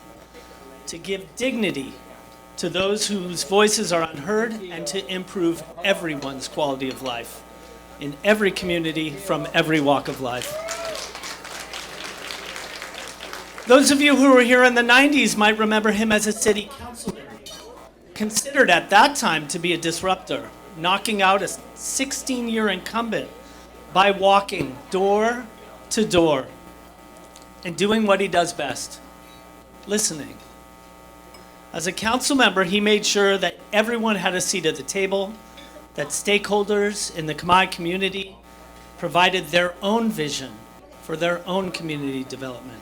to give dignity to those whose voices are unheard and to improve everyone's quality of life in every community from every walk of life. Those of you who were here in the 90s might remember him as a city councilman, considered at that time to be a disruptor, knocking out a 16-year incumbent by walking door to door and doing what he does best: listening. As a council member, he made sure that everyone had a seat at the table, that stakeholders in the Khmer community provided their own vision for their own community development.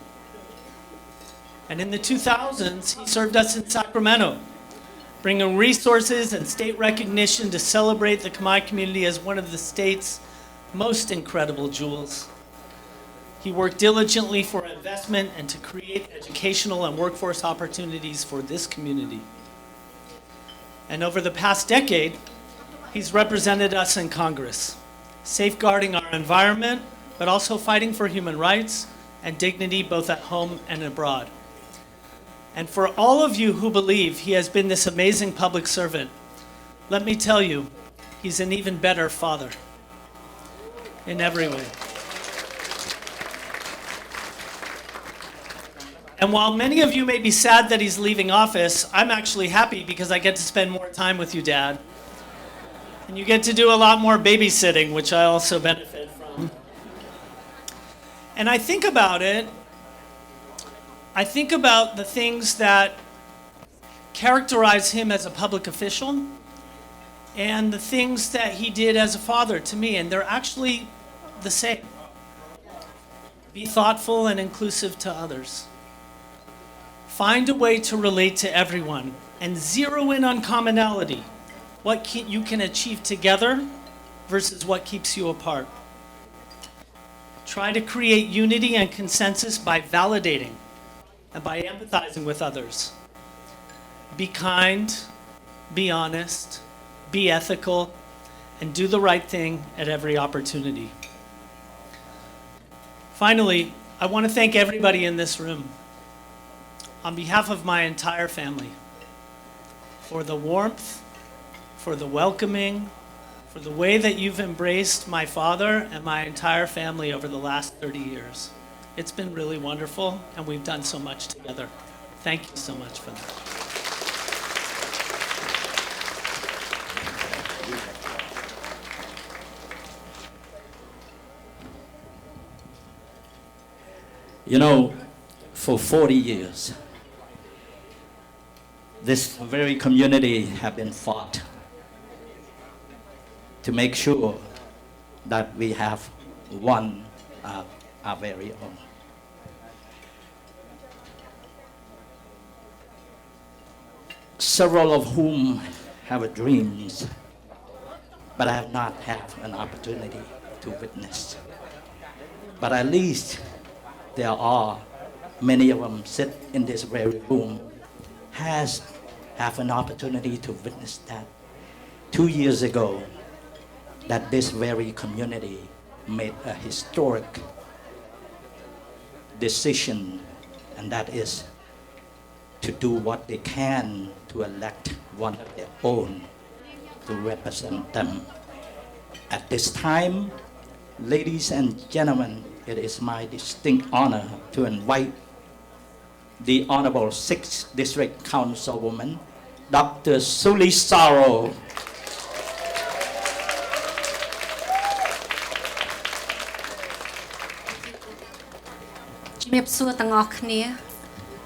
And in the 2000s, he served us in Sacramento, bringing resources and state recognition to celebrate the Khmer community as one of the state's most incredible jewels. He worked diligently for investment and to create educational and workforce opportunities for this community. And over the past decade, he's represented us in Congress, safeguarding our environment, but also fighting for human rights and dignity both at home and abroad. And for all of you who believe he has been this amazing public servant, let me tell you, he's an even better father in every way. And while many of you may be sad that he's leaving office, I'm actually happy because I get to spend more time with you, Dad. And you get to do a lot more babysitting, which I also benefit from. And I think about it. I think about the things that characterize him as a public official and the things that he did as a father to me, and they're actually the same. Be thoughtful and inclusive to others. Find a way to relate to everyone and zero in on commonality, what you can achieve together versus what keeps you apart. Try to create unity and consensus by validating and by empathizing with others. Be kind, be honest, be ethical, and do the right thing at every opportunity. Finally, I want to thank everybody in this room, on behalf of my entire family, for the warmth, for the welcoming, for the way that you've embraced my father and my entire family over the last 30 years. It's been really wonderful, and we've done so much together. Thank you so much for that. You know, for 40 years, this very community have been fought to make sure that we have one our very own. Several of whom have dreams, but I have not had an opportunity to witness. but at least there are many of them sit in this very room have an opportunity to witness that 2 years ago that this very community made a historic decision, and that is to do what they can to elect one of their own to represent them. At this time, ladies and gentlemen, it is my distinct honor to invite the Honorable 6th District Councilwoman, Dr. Suli Saro.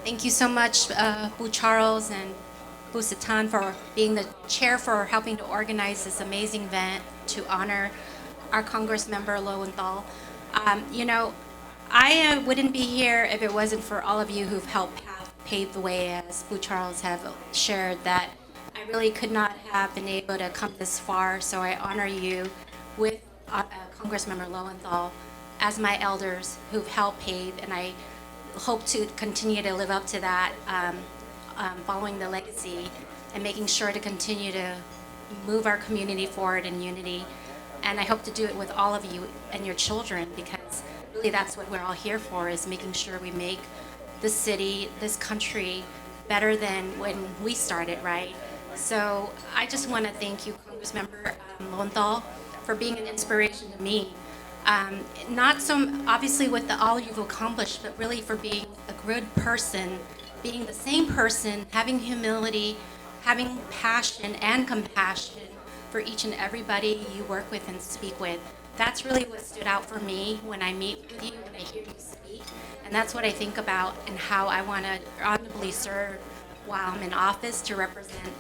Thank you so much, Bu Charles and Bu Satan, for being the chair for helping to organize this amazing event to honor our Congress member Lowenthal. You know, I wouldn't be here if it wasn't for all of you who've helped pave the way, as Bu Charles have shared, that I really could not have been able to come this far. So I honor you with Congressmember Lowenthal as my elders who've helped pave, and I hope to continue to live up to that, following the legacy and making sure to continue to move our community forward in unity. And I hope to do it with all of you and your children, because really that's what we're all here for, is making sure we make this city, this country better than when we started, right? So I just want to thank you, Congressmember Lowenthal, for being an inspiration to me. Not so obviously with all you've accomplished, but really for being a good person, being the same person, having humility, having passion and compassion for each and everybody you work with and speak with. That's really what stood out for me when I meet with you, when I hear you speak. And that's what I think about and how I want to honorably serve while I'm in office, to represent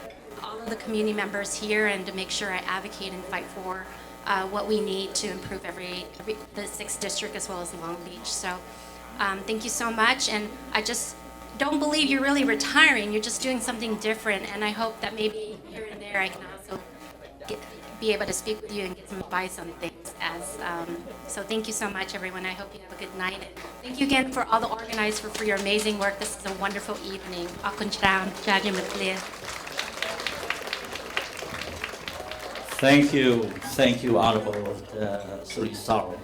all of the community members here and to make sure I advocate and fight for what we need to improve the 6th district as well as Long Beach. So thank you so much. And I just don't believe you're really retiring. You're just doing something different. And I hope that maybe here and there I can also be able to speak with you and get some advice on things. So thank you so much, everyone. I hope you have a good night. And thank you again for all the organizers for your amazing work. This is a wonderful evening. Thank you, Honorable Suri Saro.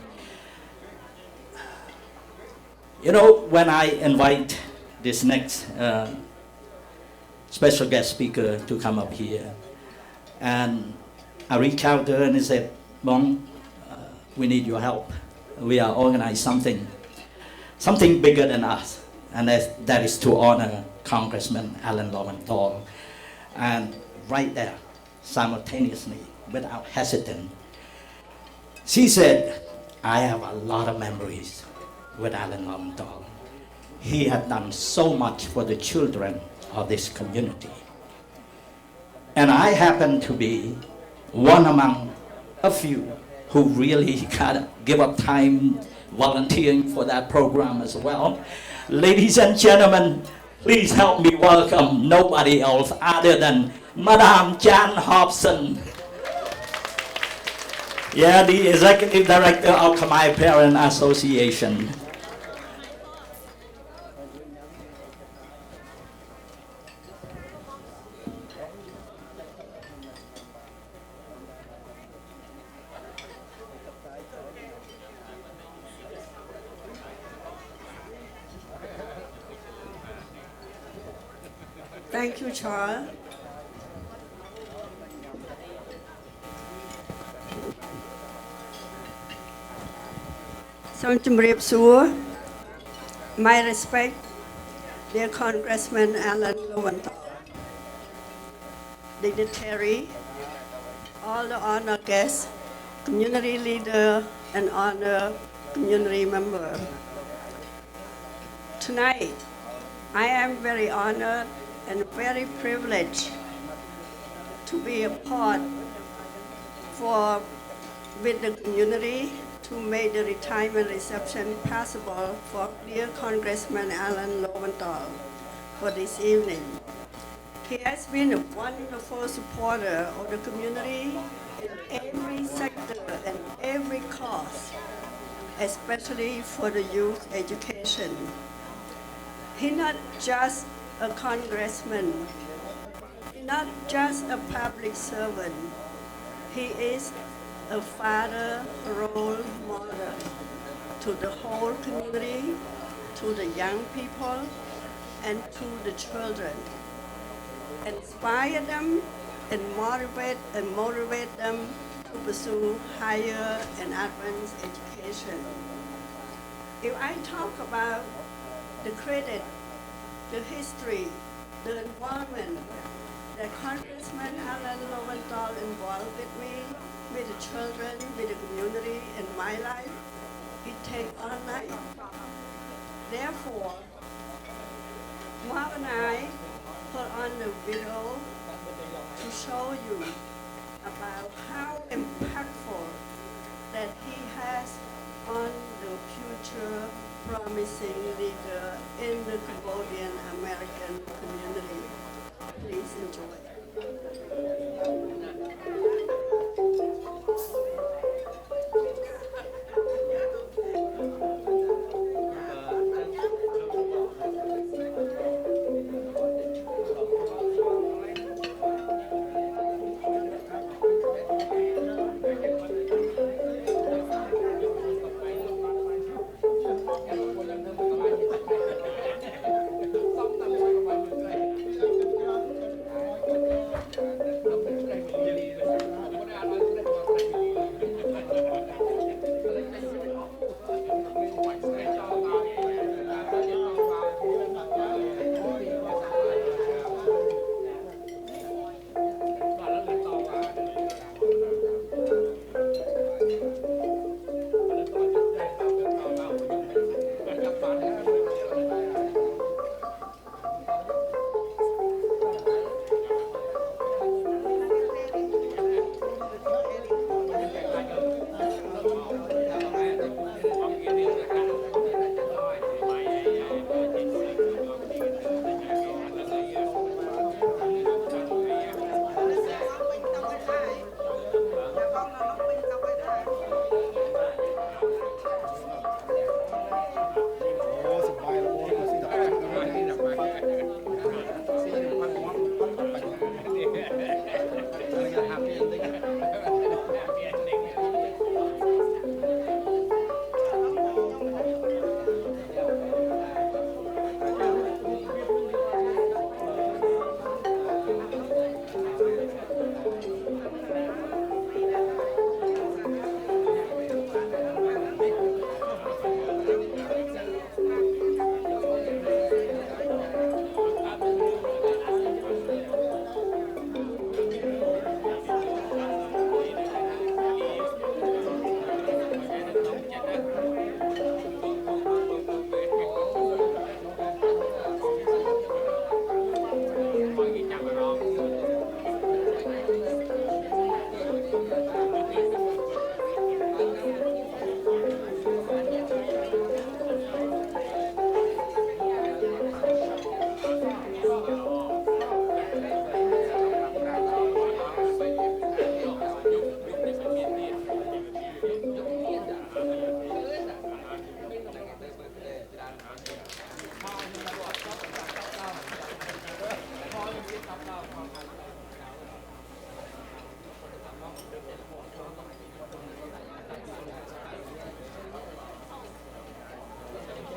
You know, when I invite this next special guest speaker to come up here, and I reached out to her and I said, Mom, we need your help. We are organizing something bigger than us, and that is to honor Congressman Alan Lowenthal. And right there, simultaneously, without hesitant, she said, I have a lot of memories with Alan Lowenthal. He had done so much for the children of this community. And I happen to be one among a few who really kind of give up time volunteering for that program as well. Ladies and gentlemen, please help me welcome nobody else other than Madame Jan Hobson. Yeah, the Executive Director of Khmer Parent Association. Thank you, Charles. My respect, dear Congressman Alan Lowenthal, dignitary, all the honored guests, community leader, and honored community member. Tonight, I am very honored and very privileged to be a part with the community to make the retirement reception possible for dear Congressman Alan Lowenthal for this evening. He has been a wonderful supporter of the community in every sector and every cause. especially for the youth education. He's not just a congressman, he's not just a public servant. He is a father role model to the whole community, to the young people, and to the children. Inspire them and motivate them to pursue higher and advanced education. If I talk about the credit, the history, the involvement that Congressman Alan Lowenthal involved with me, with the children, with the community, in my life, it takes all night. Therefore, Mark and I put on the video to show you about how impactful that he has on the future promising leader in the Cambodian American community. Please enjoy.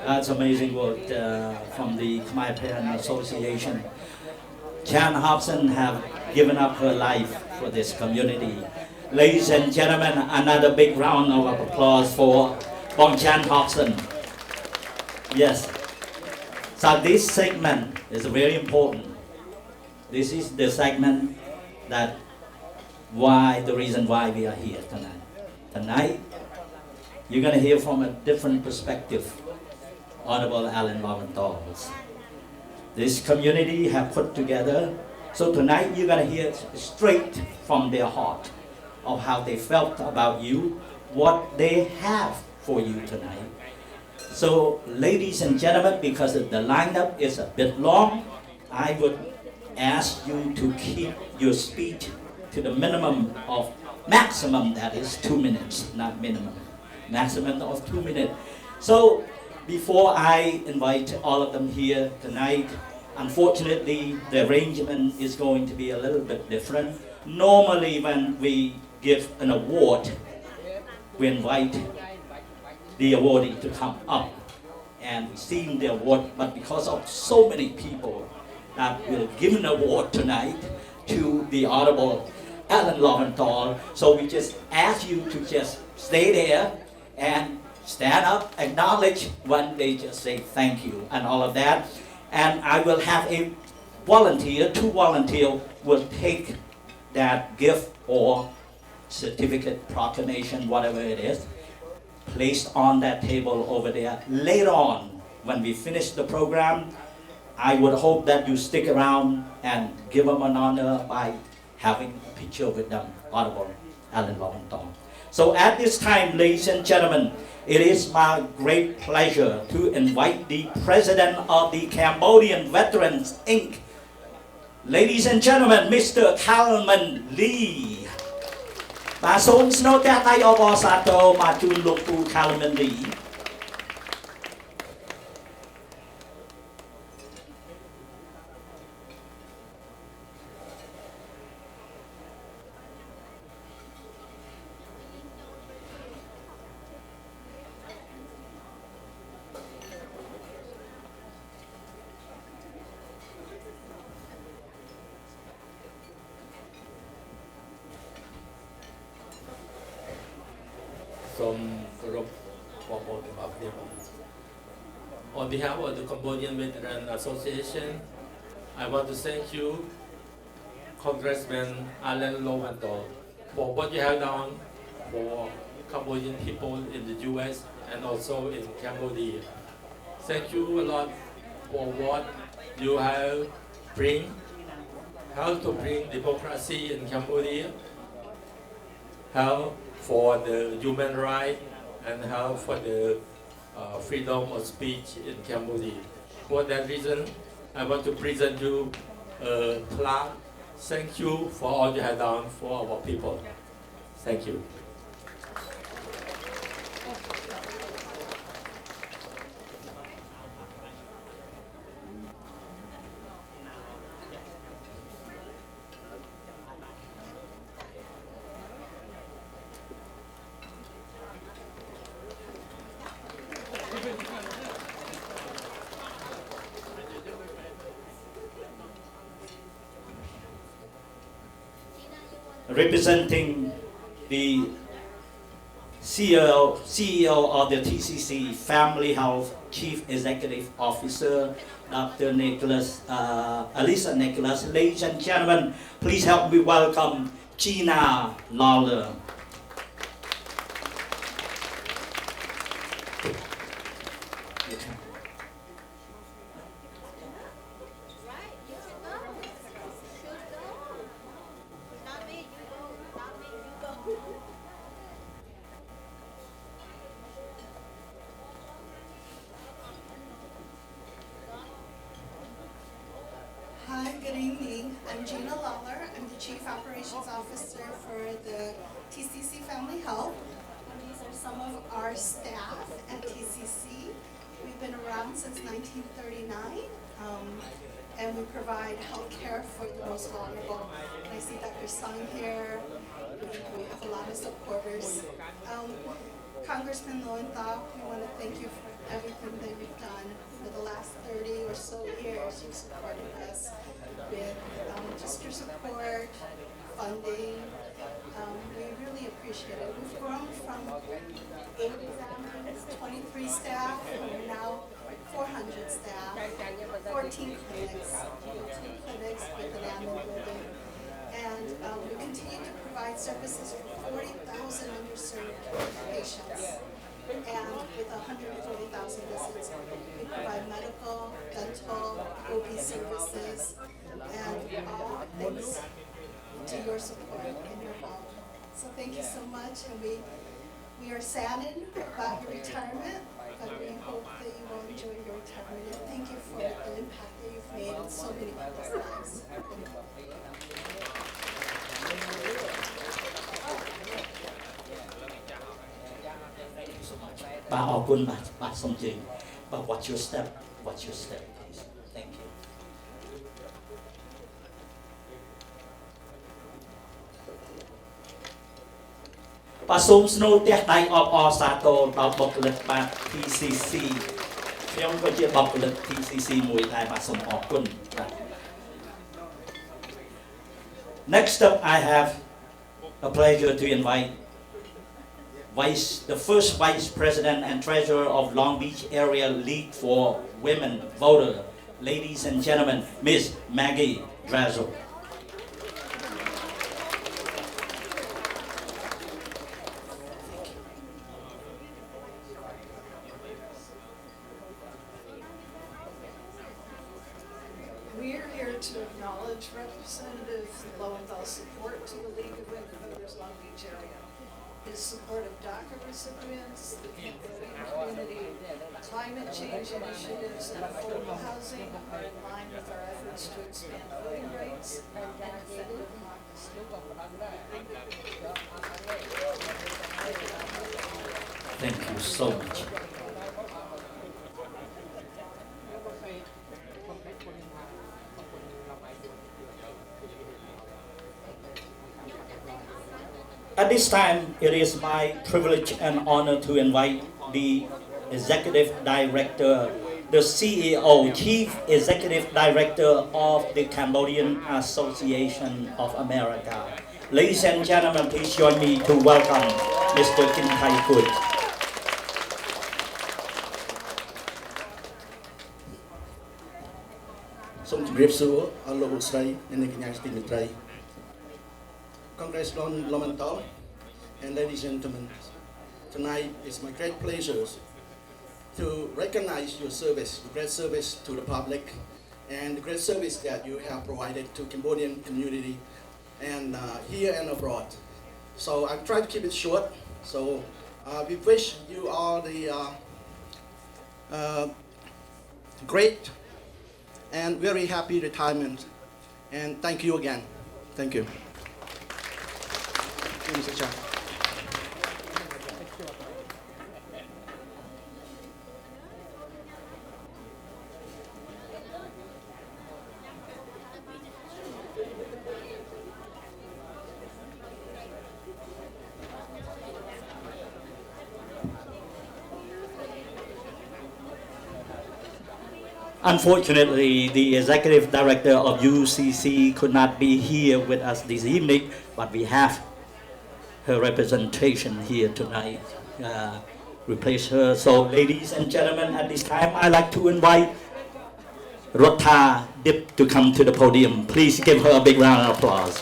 That's amazing word from the Khmer Parent Association. Jan Hobson have given up her life for this community. Ladies and gentlemen, another big round of applause for Bong Chan Hobson. Yes. So this segment is very important. This is the segment that the reason why we are here tonight. Tonight, you're going to hear from a different perspective. Honorable Alan Lowenthal. This community have put together. So tonight you're going to hear straight from their heart of how they felt about you, what they have for you tonight. So ladies and gentlemen, because the lineup is a bit long, I would ask you to keep your speech to the maximum that is 2 minutes, not minimum. maximum of 2 minutes. So before I invite all of them here tonight, unfortunately, the arrangement is going to be a little bit different. Normally, when we give an award, we invite the awardee to come up and receive the award, but because of so many people that will give an award tonight to the Honorable Alan Lowenthal, so we just ask you to just stay there and stand up, acknowledge when they just say thank you and all of that. And I will have a volunteer, 2 volunteers will take that gift or certificate, proclamation, whatever it is, placed on that table over there. Later on, when we finish the program, I would hope that you stick around and give them an honor by having a picture with them, Honorable Alan Lowenthal. So at this time, ladies and gentlemen, it is my great pleasure to invite the President of the Cambodian Veterans, Inc., ladies and gentlemen, Mr. Kalman Lee. បាទសូមស្នូតតែអបអរសាទរមកជូនលោកពូ Kalman Lee On behalf of the Cambodian Veteran Association, I want to thank you, Congressman Alan Lowenthal, for what you have done for Cambodian people in the US and also in Cambodia. Thank you a lot for what you have helped to bring democracy in Cambodia, help for the human rights, and help for the freedom of speech in Cambodia. For that reason, I want to present you a plaque. Thank you for all you have done for our people. Thank you. Representing the CEO of the TCC Family Health Chief Executive Officer, Dr. Elisa Nicholas. Ladies and gentlemen, please help me welcome Gina Lawler. Hi, good evening. I'm Gina Lawler. I'm the Chief Operations Officer for the TCC Family Health. And these are some of our staff at TCC. We've been around since 1939, and we provide health care for the most vulnerable. And I see Dr. Sung here. We have a lot of supporters. Congressman Lowenthal, we want to thank you for everything that you've done for the last 30 or so years. You've supported us with just your support, funding. We really appreciate it. We've grown from 8 examiners, 23 staff, and we're now 400 staff, 14 clinics, 2 clinics with an admin building. And we continue to provide services for 40,000 underserved patients. And with 140,000 visits, we provide medical, dental, OP services, and all thanks to your support and your help. So thank you so much, and we are saddened about your retirement, but we hope that you will enjoy your retirement. And thank you for the impact that you've made in so many people's lives. bà ở quân bà sông chừng. But watch your step, please. Thank you. បាទសូមស្នូលផ្ទះដៃអបអរសាទរដល់បុគ្គលិកបាទ TCC ខ្ញុំក៏ជាបុគ្គលិក TCC មួយដែរបាទសូមអរគុណបាទ Next up I have a pleasure to invite the first Vice President and Treasurer of Long Beach Area League for Women Voter, ladies and gentlemen, Miss Maggie Drazel. We are here to acknowledge Representative Lowenthal's support to the League of Women Voters Long Beach area. His support of DACA recipients, the Cambodian community, climate change initiatives, and affordable housing are in line with our efforts to expand voting rights and defend democracy. Thank you so much. At this time, it is my privilege and honor to invite the Executive Director, the CEO, Chief Executive Director of the Cambodian Association of America. Ladies and gentlemen, please join me to welcome Mr. Kim Thai-Kut. សូមជម្រាបសួរអស់លោកលោកស្រីនិងកញ្ញាជាទីមេត្រី Congressman Lowenthal and ladies and gentlemen, tonight is my great pleasure to recognize your service, your great service to the public, and the great service that you have provided to Cambodian community and here and abroad. So I'll try to keep it short. So we wish you all the great and very happy retirement. And thank you again. Thank you. Thank you, Mr. Chair. Unfortunately, the Executive Director of UCC could not be here with us this evening, but we have her representation here tonight. Replace her. So, ladies and gentlemen, at this time, I'd like to invite Rotha Dip to come to the podium. Please give her a big round of applause.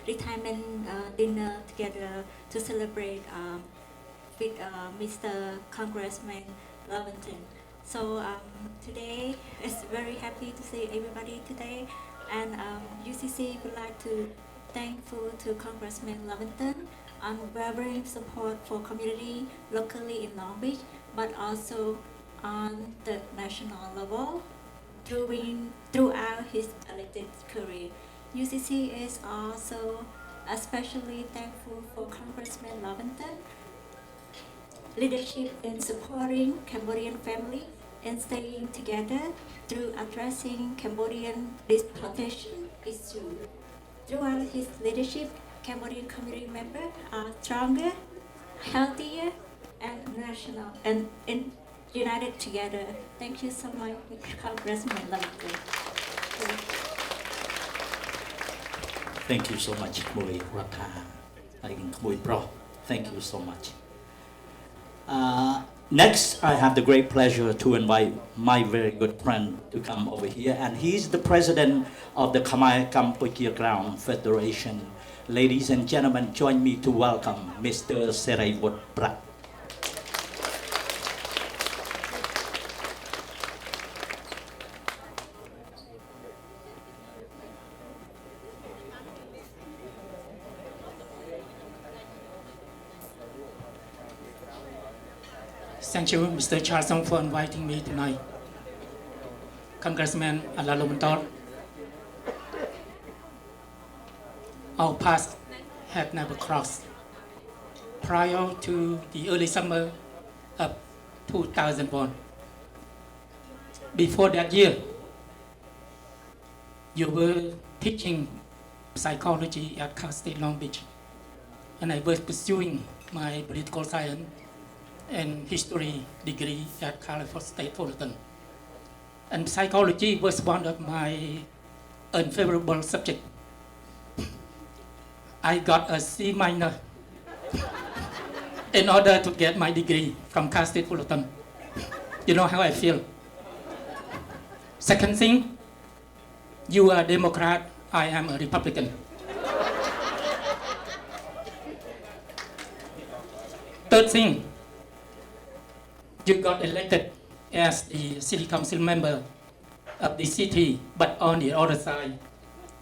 Retirement dinner together to celebrate with Mr. Congressman Lowenthal. So today it's very happy to see everybody today, and UCC would like to thankful to Congressman Lowenthal unwavering support for community locally in Long Beach, but also on the national level throughout his elected career. UCC is also especially thankful for Congressman Lowenthal leadership in supporting Cambodian family and staying together through addressing Cambodian deportation issue. Throughout his leadership, Cambodian community members are stronger, healthier, and national and united together. Thank you so much, Congressman Lowenthal. Thank you so much, Mui Rata. Thank you so much. Next, I have the great pleasure to invite my very good friend to come over here, and he's the president of the Khmer Cambodia Ground Federation. Ladies and gentlemen, join me to welcome Mr. Serayvut Prat. Thank you, Mr. Charlson, for inviting me tonight. Congressman Alan Lowenthal, our paths had never crossed. Prior to the early summer of 2001, before that year, you were teaching psychology at Cal State Long Beach, and I was pursuing my political science and history degree at California State Fullerton. And psychology was one of my unfavorable subjects. I got a C minor in order to get my degree from Cal State Fullerton. You know how I feel. Second thing, you are a Democrat, I am a Republican. Third thing, you got elected as the city council member of the city, but on the other side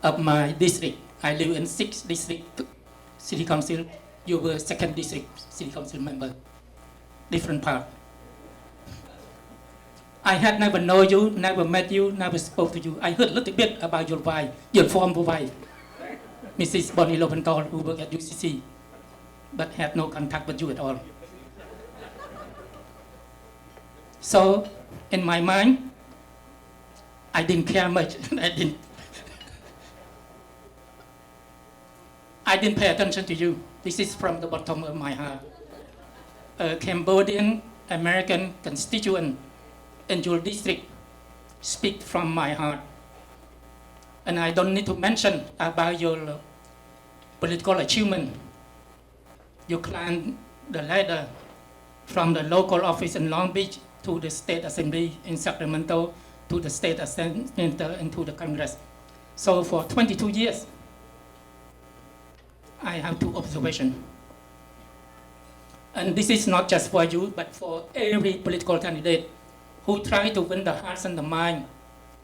of my district. I live in 6th district city council. You were 2nd district city council member. Different part. I had never known you, never met you, never spoke to you. I heard a little bit about your wife, your former wife, Mrs. Bonnie Lowenthal, who worked at UCC, but had no contact with you at all. So, in my mind, I didn't care much. I didn't pay attention to you. This is from the bottom of my heart. A Cambodian American constituent in your district speak from my heart. And I don't need to mention about your political achievement. You climbed the ladder from the local office in Long Beach to the state assembly in Sacramento, to the state assembly and to the Congress. So for 22 years, I have 2 observations. And this is not just for you, but for every political candidate who try to win the hearts and the mind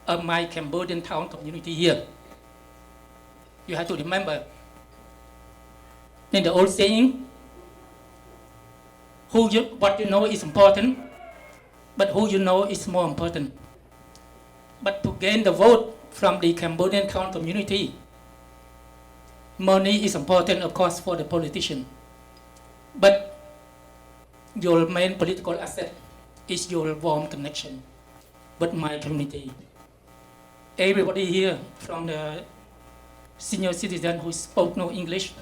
of my Cambodian town community here. You have to remember, in the old saying, what you know is important, but who you know is more important. But to gain the vote from the Cambodian town community, money is important, of course, for the politician. But your main political asset is your warm connection with my community. Everybody here, from the senior citizen who spoke no English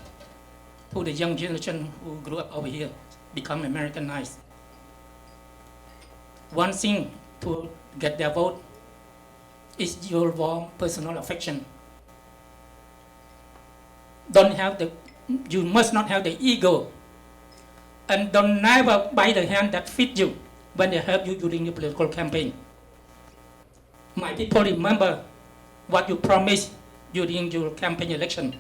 to the young generation who grew up over here, become Americanized. One thing to get their vote is your warm personal affection. You must not have the ego, and don't never bite the hand that feeds you when they help you during your political campaign. My people remember what you promised during your campaign election.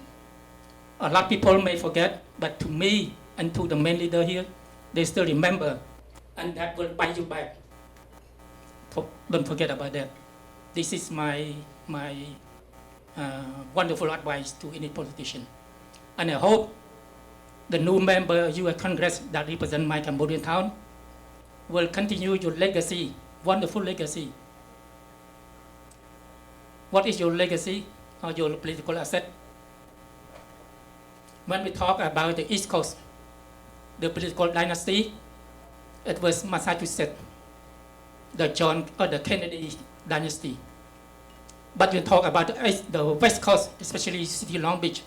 A lot of people may forget, but to me and to the main leader here, they still remember, and that will bite you back. Don't forget about that. This is my wonderful advice to any politician. And I hope the new member of U.S. Congress that represent my Cambodian town will continue your legacy, wonderful legacy. What is your legacy or your political asset? When we talk about the East Coast, the political dynasty, it was Massachusetts, the Kennedy dynasty. But you talk about the West Coast, especially City Long Beach,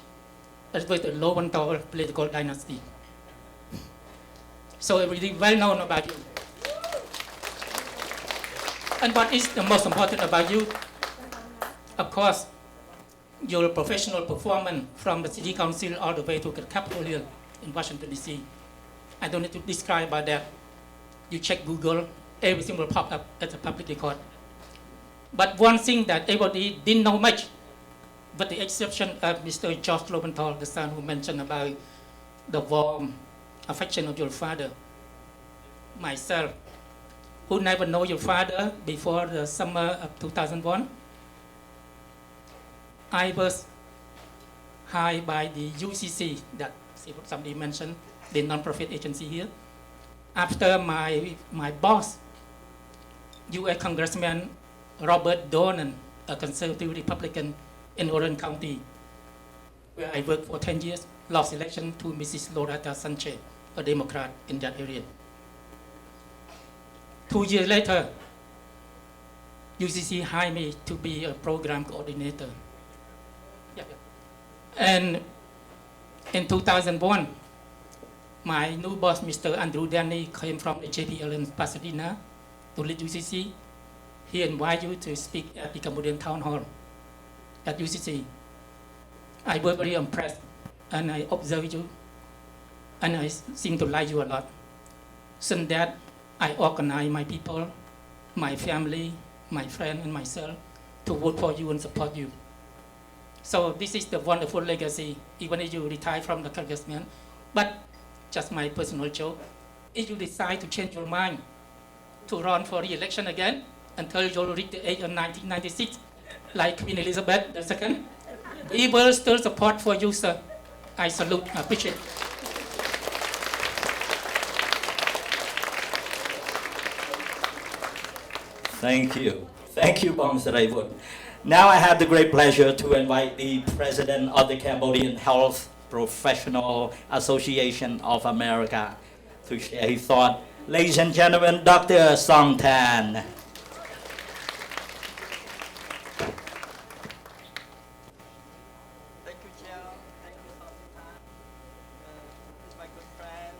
it was the Lowenthal political dynasty. So everything well known about you. And what is the most important about you? Of course, your professional performance from the City Council all the way to the Capitol Hill in Washington, D.C. I don't need to describe about that. You check Google, everything will pop up as a public record. But one thing that everybody didn't know much, with the exception of Mr. George Lowenthal, the son who mentioned about the warm affection of your father. Myself, who never know your father before the summer of 2001, I was hired by the UCC, that somebody mentioned, the non-profit agency here. after my boss, U.S. Congressman Robert Dolan, a conservative Republican in Orange County, where I worked for 10 years, lost election to Mrs. Loretta Sanchez, a Democrat in that area. 2 years later, UCC hired me to be a program coordinator. And in 2001, my new boss, Mr. Andrew Danny, came from the JPL in Pasadena to lead UCC. He invited you to speak at the Cambodian Town Hall at UCC. I was very impressed, and I observed you, and I seem to like you a lot. Since that, I organized my people, my family, my friend, and myself to vote for you and support you. So this is the wonderful legacy, even if you retire from the congressman. But just my personal joke, if you decide to change your mind to run for re-election again until you reach the age of 1996, like Queen Elizabeth II, we will still support for you, sir. I salute, I appreciate it. Thank you. Thank you, Bong Saravut. Now I have the great pleasure to invite the president of the Cambodian Health Professional Association of America to share his thought. Ladies and gentlemen, Dr. Song Tan. Thank you, Chair. Thank you, Sultan. It's my good friend.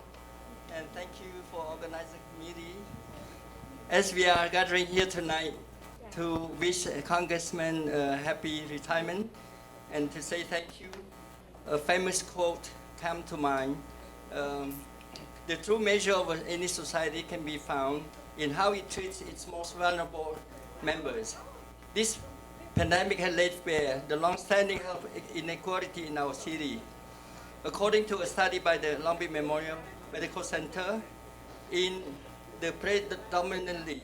And thank you for organizing the meeting. As we are gathering here tonight to wish Congressman happy retirement and to say thank you, a famous quote come to mind. The true measure of any society can be found in how it treats its most vulnerable members. This pandemic has laid bare the long-standing health inequality in our city. According to a study by the Long Beach Memorial Medical Center, in the predominantly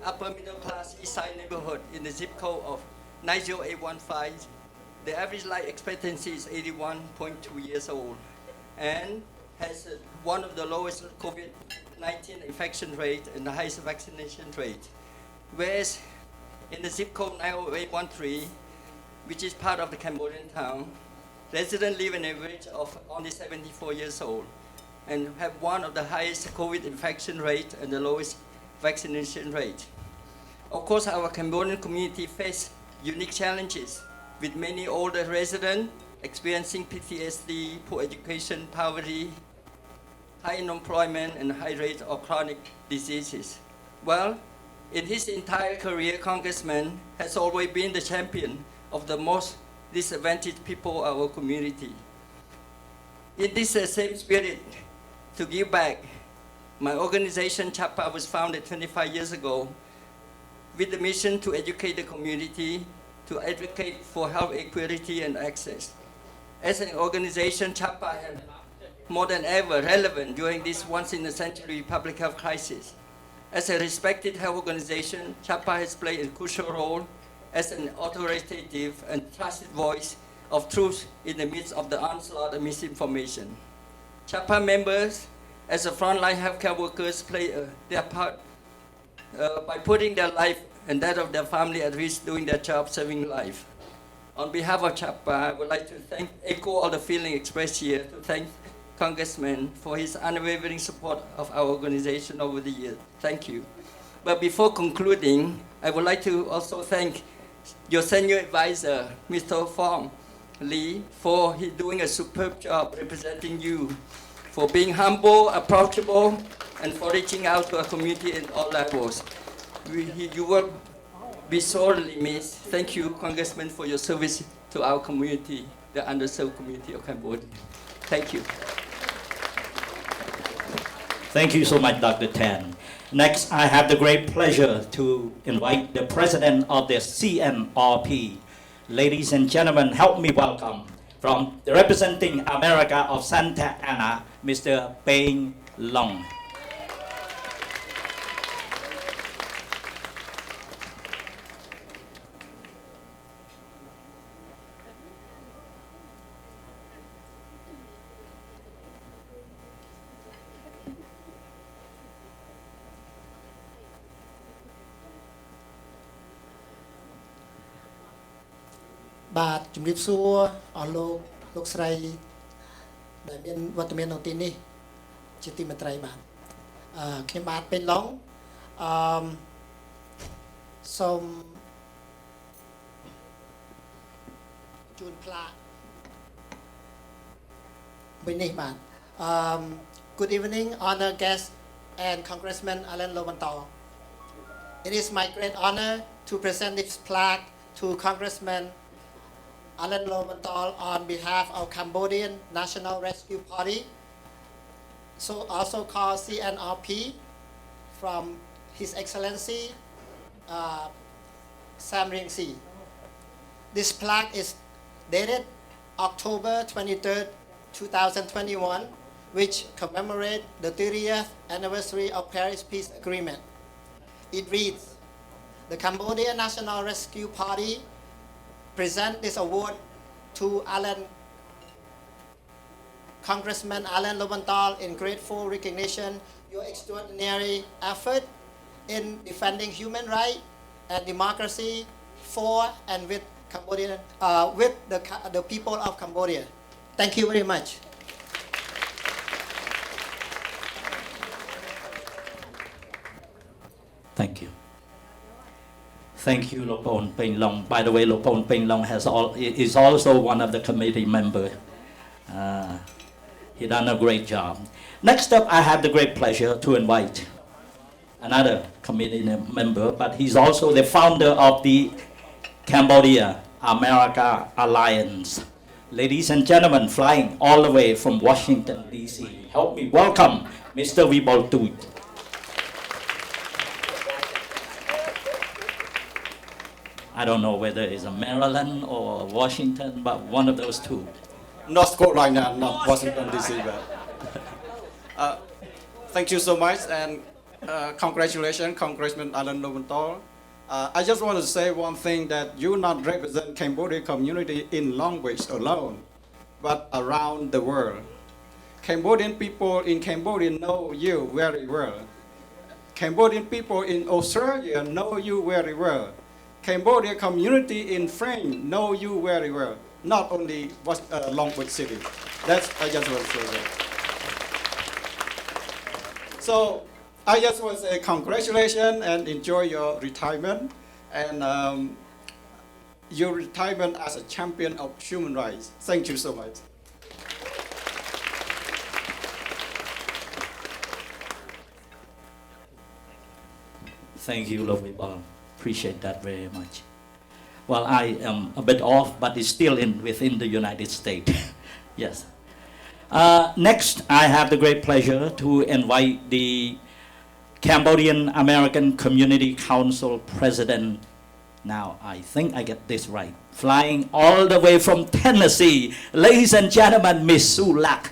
upper middle class east side neighborhood in the zip code of 90815, the average life expectancy is 81.2 years old and has one of the lowest COVID-19 infection rate and the highest vaccination rate. Whereas in the zip code 90813, which is part of the Cambodian town, residents live an average of only 74 years old and have one of the highest COVID infection rate and the lowest vaccination rate. Of course, our Cambodian community face unique challenges with many older residents experiencing PTSD, poor education, poverty, high unemployment, and high rate of chronic diseases. Well, in his entire career, Congressman has always been the champion of the most disadvantaged people of our community. In this same spirit, to give back, my organization, CHAPA, was founded 25 years ago with the mission to educate the community, to advocate for health equity and access. As an organization, CHAPA has more than ever relevant during this once-in-a-century public health crisis. As a respected health organization, CHAPA has played a crucial role as an authoritative and trusted voice of truth in the midst of the onslaught of misinformation. CHAPA members, as a frontline healthcare workers, play their part by putting their life and that of their family at risk doing their job, saving life. On behalf of CHAPA, I would like to echo all the feeling expressed here to thank Congressman for his unwavering support of our organization over the years. Thank you. But before concluding, I would like to also thank your senior advisor, Mr. Fong Lee, for doing a superb job representing you, for being humble, approachable, and for reaching out to our community at all levels. You will be sorely missed. Thank you, Congressman, for your service to our community, the underserved community of Cambodia. Thank you. Thank you so much, Dr. Tan. Next, I have the great pleasure to invite the president of the CNRP. Ladies and gentlemen, help me welcome from the representing America of Santa Ana, Mr. Peng Long. បាទជំរាបសួរអស់លោកស្រីដែលមានវត្តមាននៅទីនេះជាទីមេត្រីបាទខ្ញុំបាទពេញឡុងសូមជូនផ្លាកវិញនេះបាទGood evening, honored guests and Congressman Alan Lowenthal. It is my great honor to present this plaque to Congressman Alan Lowenthal on behalf of Cambodian National Rescue Party, so also called CNRP, from His Excellency Sam Rainsy. This plaque is dated October 23rd, 2021, which commemorates the 30th anniversary of Paris Peace Agreement. It reads, the Cambodian National Rescue Party present this award to Congressman Alan Lowenthal in grateful recognition your extraordinary effort in defending human rights and democracy for and with Cambodian, with the people of Cambodia. Thank you very much. Thank you. Thank you, Lopon Peng Long. By the way, Lopon Peng Long is also one of the committee members. He done a great job. Next up, I have the great pleasure to invite another committee member, but he's also the founder of the Cambodia America Alliance. Ladies and gentlemen, flying all the way from Washington, D.C., help me welcome Mr. Viboltut. I don't know whether it's a Maryland or Washington, but one of those two. North Carolina, not Washington, D.C. Thank you so much, and congratulations, Congressman Alan Lowenthal. I just want to say one thing, that you not represent Cambodian community in language alone, but around the world. Cambodian people in Cambodia know you very well. Cambodian people in Australia know you very well. Cambodian community in France know you very well, not only Longwood City. That's, I just want to say that. So, I just want to say congratulations and enjoy your retirement, and your retirement as a champion of human rights. Thank you so much. Thank you, Lovibal. Appreciate that very much. Well, I am a bit off, but it's still within the United States. Yes. Next, I have the great pleasure to invite the Cambodian American Community Council President. Now, I think I get this right. Flying all the way from Tennessee, ladies and gentlemen, Miss Su Lak.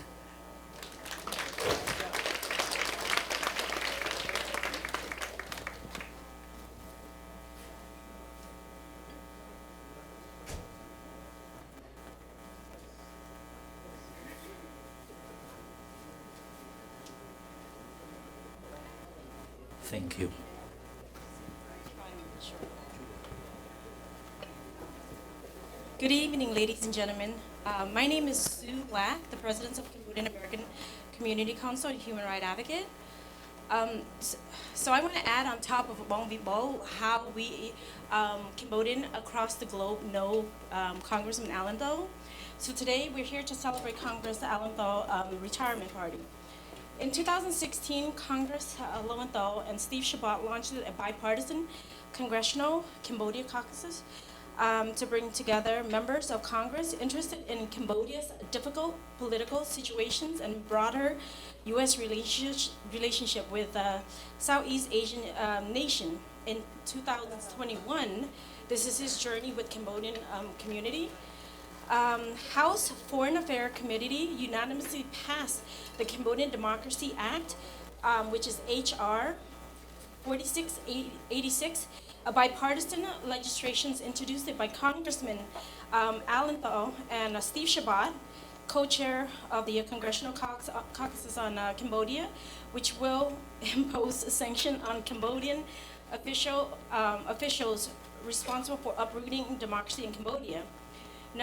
Thank you. Good evening, ladies and gentlemen. My name is Sue Black, the President of Cambodian American Community Council and Human Rights Advocate. So I want to add on top of Bong Vibo how we Cambodian across the globe know Congressman Alan Tho. So today we're here to celebrate Congress Alan Tho retirement party. In 2016, Congress Lowenthal and Steve Chabot launched a bipartisan congressional Cambodia caucus to bring together members of Congress interested in Cambodia's difficult political situations and broader U.S. relationship with Southeast Asian nation. In 2021, this is his journey with Cambodian community. House Foreign Affairs Committee unanimously passed the Cambodian Democracy Act, which is H.R. 4686, a bipartisan legislation introduced by Congressman Alan Tho and Steve Chabot, co-chair of the Congressional Caucus on Cambodia, which will impose a sanction on Cambodian officials responsible for uprooting democracy in Cambodia.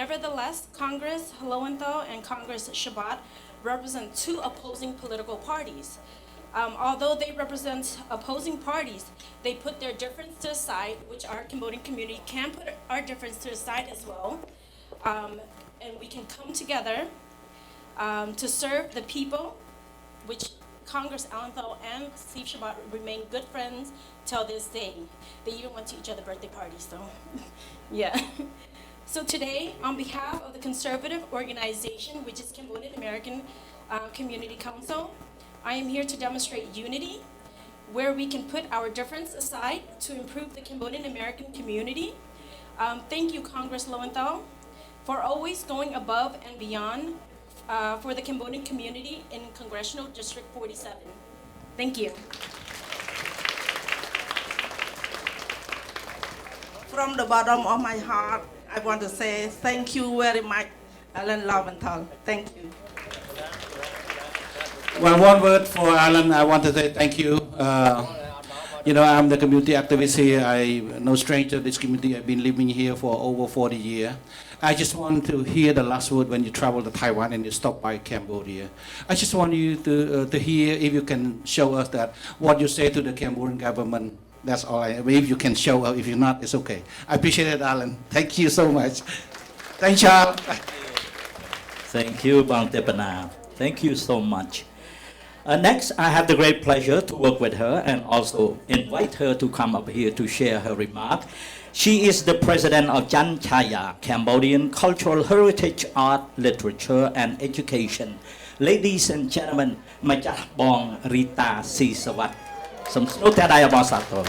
Nevertheless, Congress Lowenthal and Congress Shabbat represent two opposing political parties. Although they represent opposing parties, they put their difference to the side, which our Cambodian community can put our difference to the side as well. And we can come together to serve the people, which Congress Lowenthal and Steve Shabbat remain good friends till this day. They even went to each other's birthday parties, so yeah. So today, on behalf of the conservative organization, which is Cambodian American Community Council, I am here to demonstrate unity, where we can put our difference aside to improve the Cambodian American community. Thank you, Congress Lowenthal, for always going above and beyond for the Cambodian community in Congressional District 47. Thank you. From the bottom of my heart, I want to say thank you very much, Alan Lowenthal. Thank you. Well, one word for Alan. I want to say thank you. You know, I'm the community activist here. I'm no stranger to this community. I've been living here for over 40 years. I just want to hear the last word when you travel to Taiwan and you stop by Cambodia. I just want you to hear, if you can show us that, what you say to the Cambodian government. That's all. If you can show up, if you're not, it's okay. I appreciate it, Alan. Thank you so much. Thanks, Charles. Thank you, Bang Tepana. Thank you so much. Next, I have the great pleasure to work with her and also invite her to come up here to share her remark. She is the president of Jan Chaya, Cambodian Cultural Heritage, Art, Literature, and Education. Ladies and gentlemen, Majah Bong Rita Si Sawat. Samsnotadaya Basato.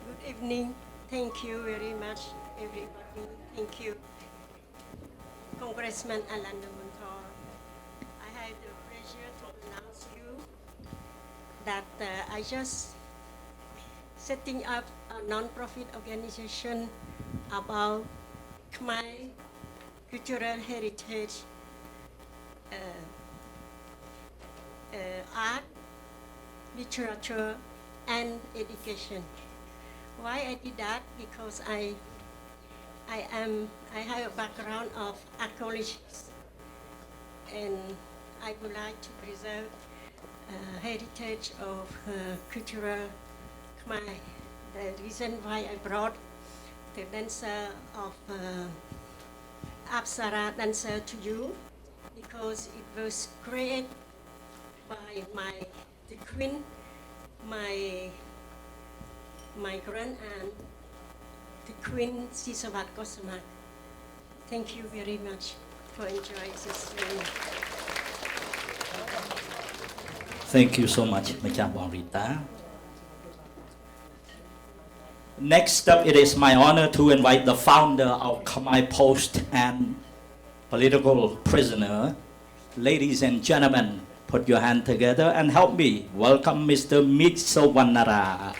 Good evening. Thank you very much, everybody. Thank you. Congressman Alan Lowenthal. I have the pleasure to announce you that I just setting up a non-profit organization about Khmer cultural heritage, art, literature, and education. Why I did that? Because I have a background of archaeologists, and I would like to preserve heritage of cultural Khmer. The reason why I brought the dancer of Apsara dancer to you, because it was created by the queen, my grand aunt, the Queen Sisavat Kosamak. Thank you very much for enjoying this training. Thank you so much, Majah Bong Rita. Next up, it is my honor to invite the founder of Khmer Post and political prisoner. Ladies and gentlemen, put your hand together and help me welcome Mr. Mitsowanara.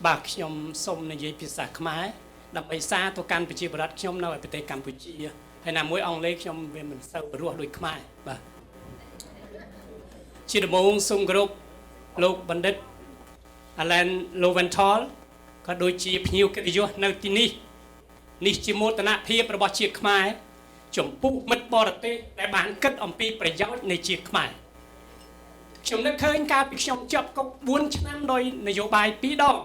Bác ខ្ញុំសូមនិយាយភាសាខ្មែរដើម្បីសារទៅកាន់ប្រជាពលរដ្ឋខ្ញុំនៅប្រទេសកម្ពុជាហើយណាមួយអង់គ្លេសខ្ញុំវាមិនសូវរស់ដូចខ្មែរបាទជាដំបូងសូមគោរពលោកបណ្ឌិត Alan Lowenthal ក៏ដូចជាភ្ញៀវកិត្តិយសនៅទីនេះនេះជាមោទនភាពរបស់ជាតិខ្មែរចំពោះមិត្តបរទេសដែលបានគិតអំពីប្រយោជន៍នៃជាតិខ្មែរខ្ញុំនឹកឃើញកាលពីខ្ញុំជាប់គុក4ឆ្នាំដោយនយោបាយ2ដង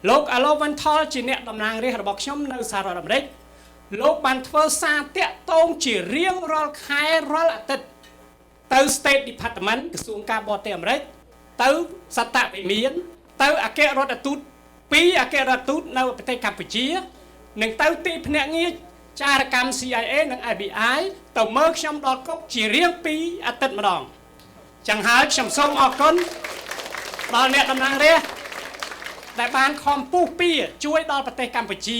លោក Lowenthal ជាអ្នកតំណាងរាស្ត្ររបស់ខ្ញុំនៅសហរដ្ឋអាមេរិកលោកបានធ្វើសារតាក់ទងជារៀងរាល់ខែរាល់អាទិត្យទៅ State Department ក្រសួងការបរទេសអាមេរិកទៅសតវិមានទៅអគ្គរដ្ឋទូត2អគ្គរដ្ឋទូតនៅប្រទេសកម្ពុជានិងទៅទីភ្នាក់ងារចារកម្ម CIA និង FBI ទៅមើលខ្ញុំដល់គុកជារៀង2អាទិត្យម្ដងចឹងហើយខ្ញុំសូមអរគុណដល់អ្នកតំណាងរាស្ត្រដែលបានខំពុះពៀជួយដល់ប្រទេសកម្ពុជា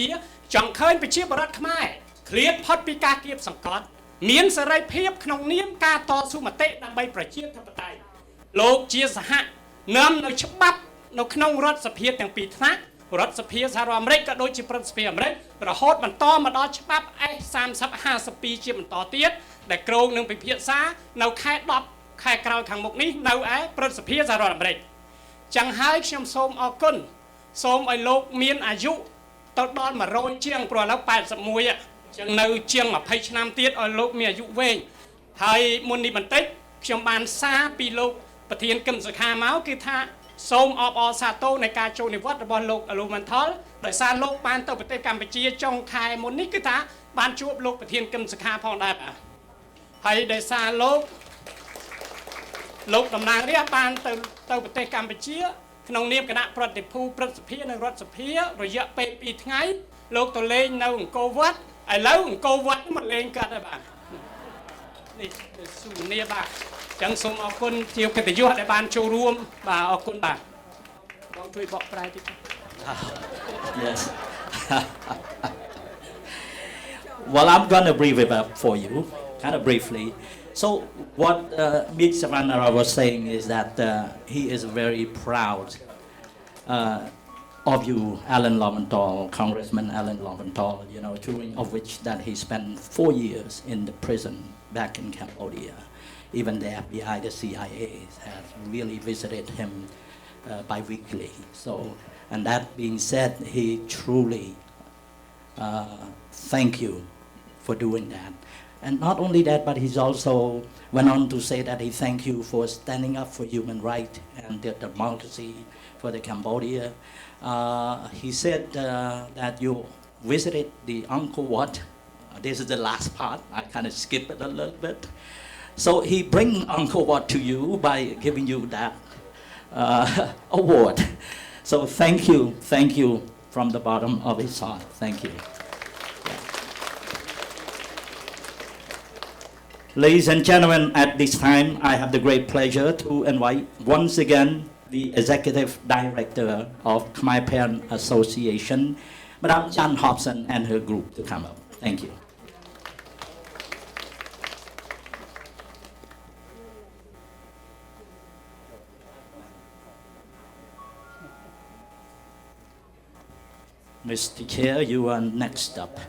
ចង់ឃើញប្រជាពលរដ្ឋខ្មែរឃ្លាតផុតពីការគៀបសង្កត់មានសេរីភាពក្នុងនាមការតស៊ូមតិដើម្បីប្រជាធិបតេយ្យ លោកជាសហនាំនៅច្បាប់នៅក្នុងរដ្ឋសភាទាំងពីរថ្នាក់រដ្ឋសភាសហរដ្ឋអាមេរិកក៏ដូចជាព្រឹទ្ធសភាអាមេរិករហូតបន្តមកដល់ច្បាប់ S3052 ជាបន្តទៀតដែលគ្រោងនឹងពិភាក្សានៅខែ10ខែក្រោយខាងមុខនេះនៅឯព្រឹទ្ធសភាសហរដ្ឋអាមេរិកចឹងហើយខ្ញុំសូមអរគុណសូមឲ្យលោកមានអាយុទៅដល់100ជាងព្រោះឥឡូវ81ចឹងនៅជាង20ឆ្នាំទៀតឲ្យលោកមានអាយុវែងហើយមុននេះបន្តិចខ្ញុំបានសារពីលោកប្រធានគឹមសុខាមកគឺថាសូមអបអរសាទរនៃការចូលនិវត្តន៍របស់លោក Lowenthal ដោយសារលោកបានទៅប្រទេសកម្ពុជាចុងខែមុននេះគឺថាបានជួបលោកប្រធានគឹមសុខាផងដែរបាទហើយដោយសារលោកតំណាងរាស្ត្របានទៅប្រទេសកម្ពុជាក្នុងនាមគណៈប្រតិភូព្រឹទ្ធសភានិងរដ្ឋសភារយៈពេល2ថ្ងៃលោកទៅលេងនៅអង្គរវត្តឥឡូវអង្គរវត្តមកលេងកាត់ហើយបាទនេះសុនីបាទចឹងសូមអរគុណជាកិត្តិយសដែលបានចូលរួមបាទអរគុណបាទបងជួយបកប្រែតិច Yes. Well, I'm going to brief it up for you, kind of briefly. So what Ms. Savanara was saying is that he is very proud of you, Alan Lowenthal, Congressman Alan Lowenthal, you know, during of which that he spent 4 years in the prison back in Cambodia. Even the FBI, the CIA has really visited him bi-weekly. So, and that being said, he truly thank you for doing that. And not only that, but he's also went on to say that he thank you for standing up for human rights and the democracy for the Cambodia. He said that you visited the Angkor Wat. This is the last part. I kind of skip it a little bit. So he bring Angkor Wat to you by giving you that award. So thank you from the bottom of his heart. Thank you. Ladies and gentlemen, at this time, I have the great pleasure to invite once again the Executive Director of Khmer Parent Association, Madam Jan Hobson and her group to come up. Thank you. Mr. Chair, you are next up.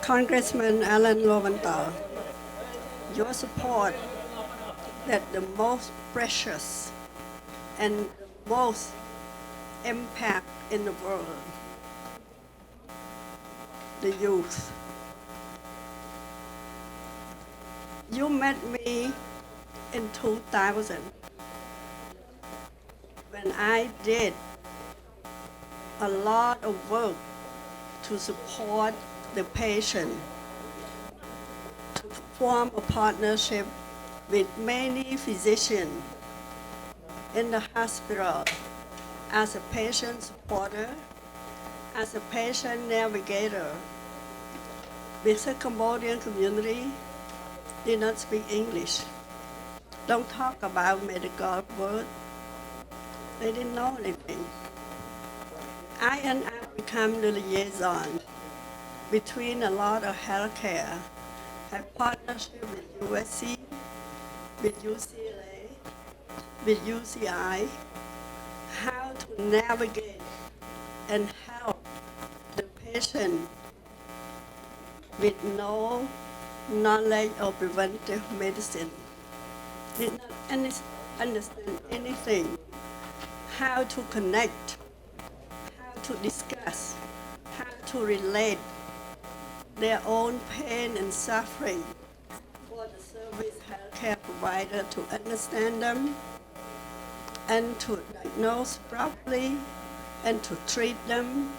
Congressman Alan Lowenthal, your support that the most precious and the most impact in the world, the youth. You met me in 2000 when I did a lot of work to support the patient, to form a partnership with many physicians in the hospital as a patient supporter, as a patient navigator. Because the Cambodian community did not speak English. Don't talk about medical word. They didn't know anything. I and I become the liaison between a lot of healthcare, have partnership with USC, with UCLA, with UCI, how to navigate and help the patient with no knowledge of preventive medicine, did not understand anything, how to connect, how to discuss, how to relate their own pain and suffering for the service healthcare provider to understand them and to diagnose properly and to treat them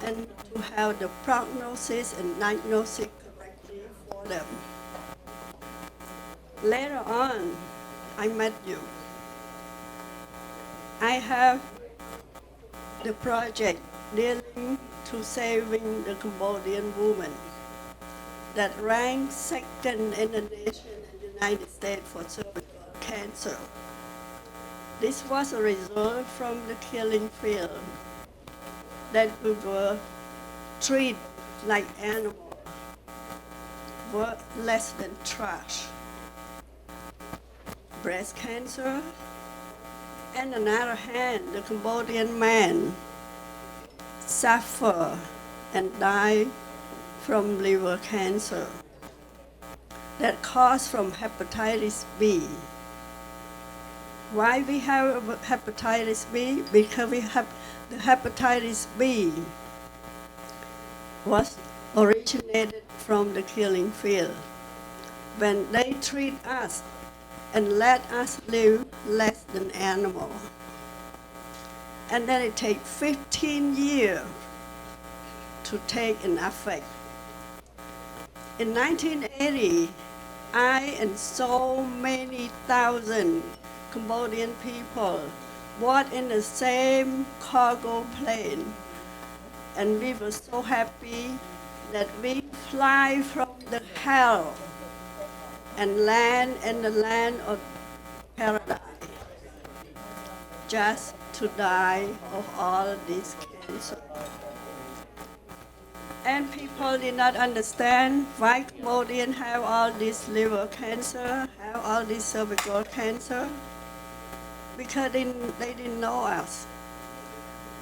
and to have the prognosis and diagnosis correctly for them. Later on, I met you. I have the project dealing to saving the Cambodian woman that ranked second in the nation in the United States for cervical cancer. This was a result from the killing field that we were treated like animals, were less than trash. Breast cancer, and on the other hand, the Cambodian man suffer and die from liver cancer that caused from hepatitis B. Why we have hepatitis B? Because we have the hepatitis B was originated from the killing field. When they treat us and let us live less than animal. And then it takes 15 years to take an effect. In 1980, I and so many thousand Cambodian people bought in the same cargo plane. And we were so happy that we fly from the hell and land in the land of paradise, just to die of all this cancer. And people did not understand why Cambodians have all this liver cancer, have all this cervical cancer, because they didn't know us.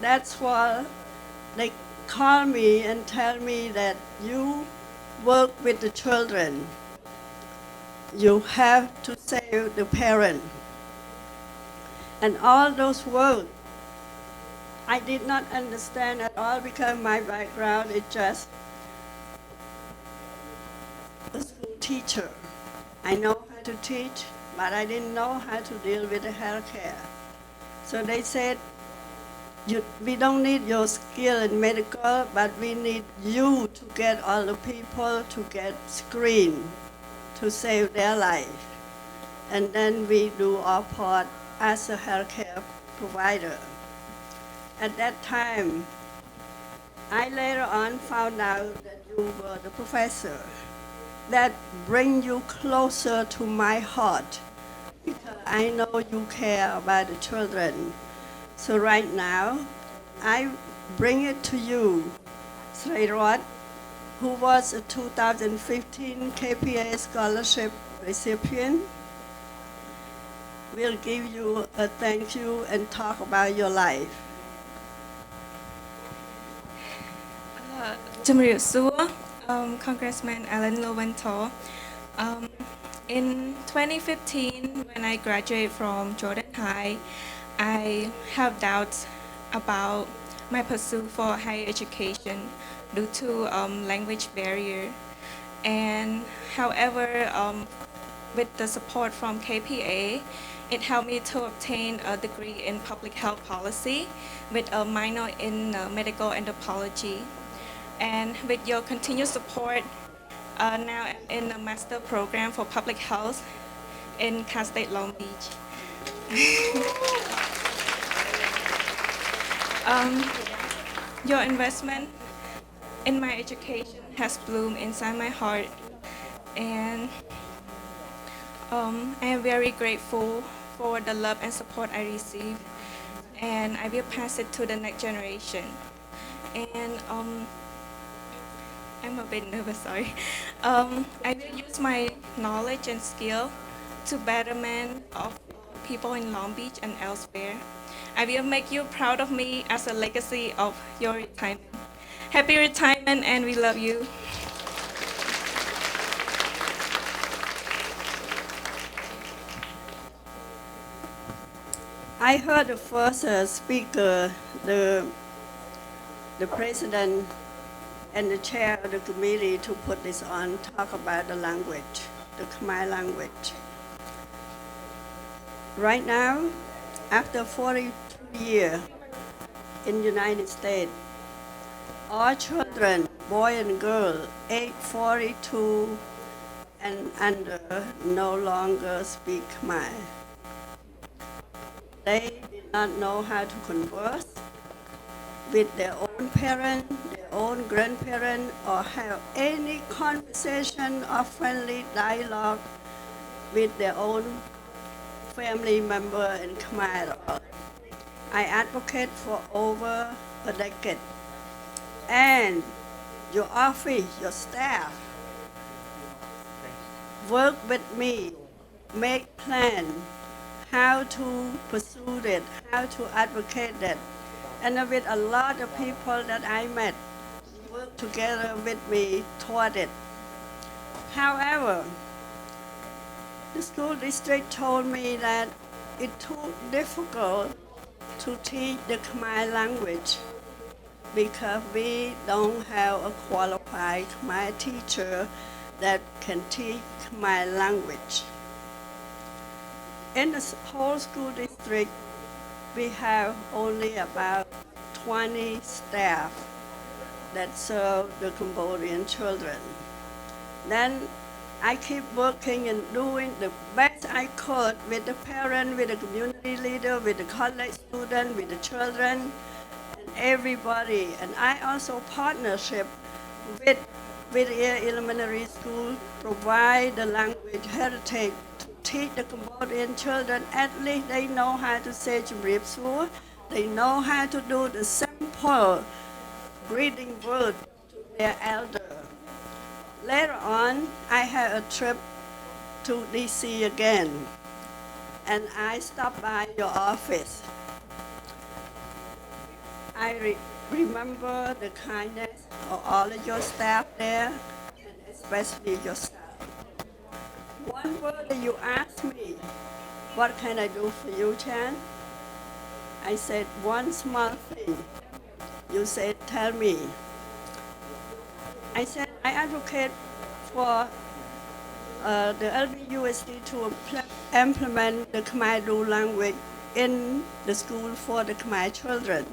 That's why they call me and tell me that you work with the children. You have to save the parent. And all those words, I did not understand at all because my background is just a school teacher. I know how to teach, but I didn't know how to deal with the healthcare. So they said, we don't need your skill in medical, but we need you to get all the people to get screened to save their life. And then we do our part as a healthcare provider. At that time, I later on found out that you were the professor. That brings you closer to my heart because I know you care about the children. So right now, I bring it to you, Srirot, who was a 2015 KPA scholarship recipient. We'll give you a thank you and talk about your life. Congressman Alan Lowenthal. In 2015, when I graduated from Jordan High, I have doubts about my pursuit for higher education due to language barrier. And however, with the support from KPA, it helped me to obtain a degree in public health policy with a minor in medical anthropology. And with your continued support, now I'm in a master program for public health in Cal State Long Beach. Your investment in my education has bloomed inside my heart, and I am very grateful for the love and support I receive, and I will pass it to the next generation. And I'm a bit nervous, sorry. I will use my knowledge and skill to betterment of people in Long Beach and elsewhere. I will make you proud of me as a legacy of your retirement. Happy retirement, and we love you. I heard the first speaker, the president and the chair of the committee to put this on, talk about the language, the Khmer language. Right now, after 42 years in United States, all children, boy and girl, age 42 and under, no longer speak Khmer. They did not know how to converse with their own parent, their own grandparent, or have any conversation or friendly dialogue with their own family member in Khmer. I advocate for over a decade. And your office, your staff, work with me, make plan how to pursue it, how to advocate it. And with a lot of people that I met, work together with me toward it. However, the school district told me that it's too difficult to teach the Khmer language because we don't have a qualified Khmer teacher that can teach Khmer language. In the whole school district, we have only about 20 staff that serve the Cambodian children. Then I keep working and doing the best I could with the parent, with the community leader, with the college student, with the children, and everybody. And I also partnership with Whittier Elementary School, provide the language heritage to teach the Cambodian children. At least they know how to say Chumrip Sur. They know how to do the simple greeting word to their elder. Later on, I had a trip to DC again, and I stopped by your office. I remember the kindness of all of your staff there, and especially your staff. One word that you asked me, what can I do for you, Chan? I said, one small thing. You said, tell me. I said, I advocate for the LBUSD to implement the Khmer Dual language in the school for the Khmer children.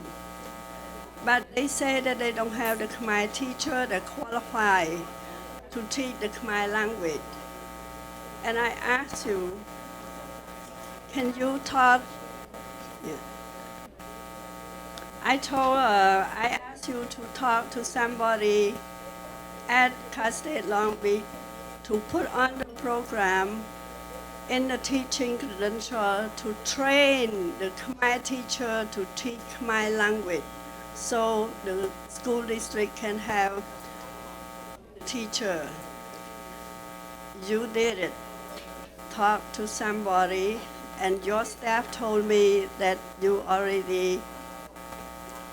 But they say that they don't have the Khmer teacher that qualify to teach the Khmer language. And I asked you, can you talk? Yeah. I asked you to talk to somebody at Cal State Long Beach to put on the program in the teaching credential to train the Khmer teacher to teach Khmer language so the school district can have a teacher. You did it. Talk to somebody, and your staff told me that you already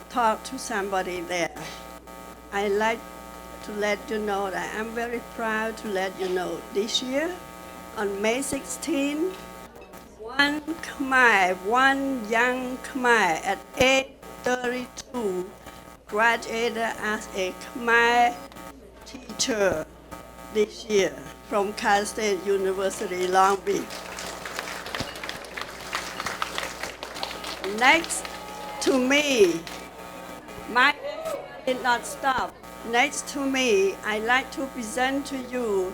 talked to somebody there. I like to let you know that I'm very proud to let you know this year, on May 16, one young Khmer at age 32 graduated as a Khmer teacher this year from Cal State University, Long Beach. Next to me, my effort did not stop. Next to me, I'd like to present to you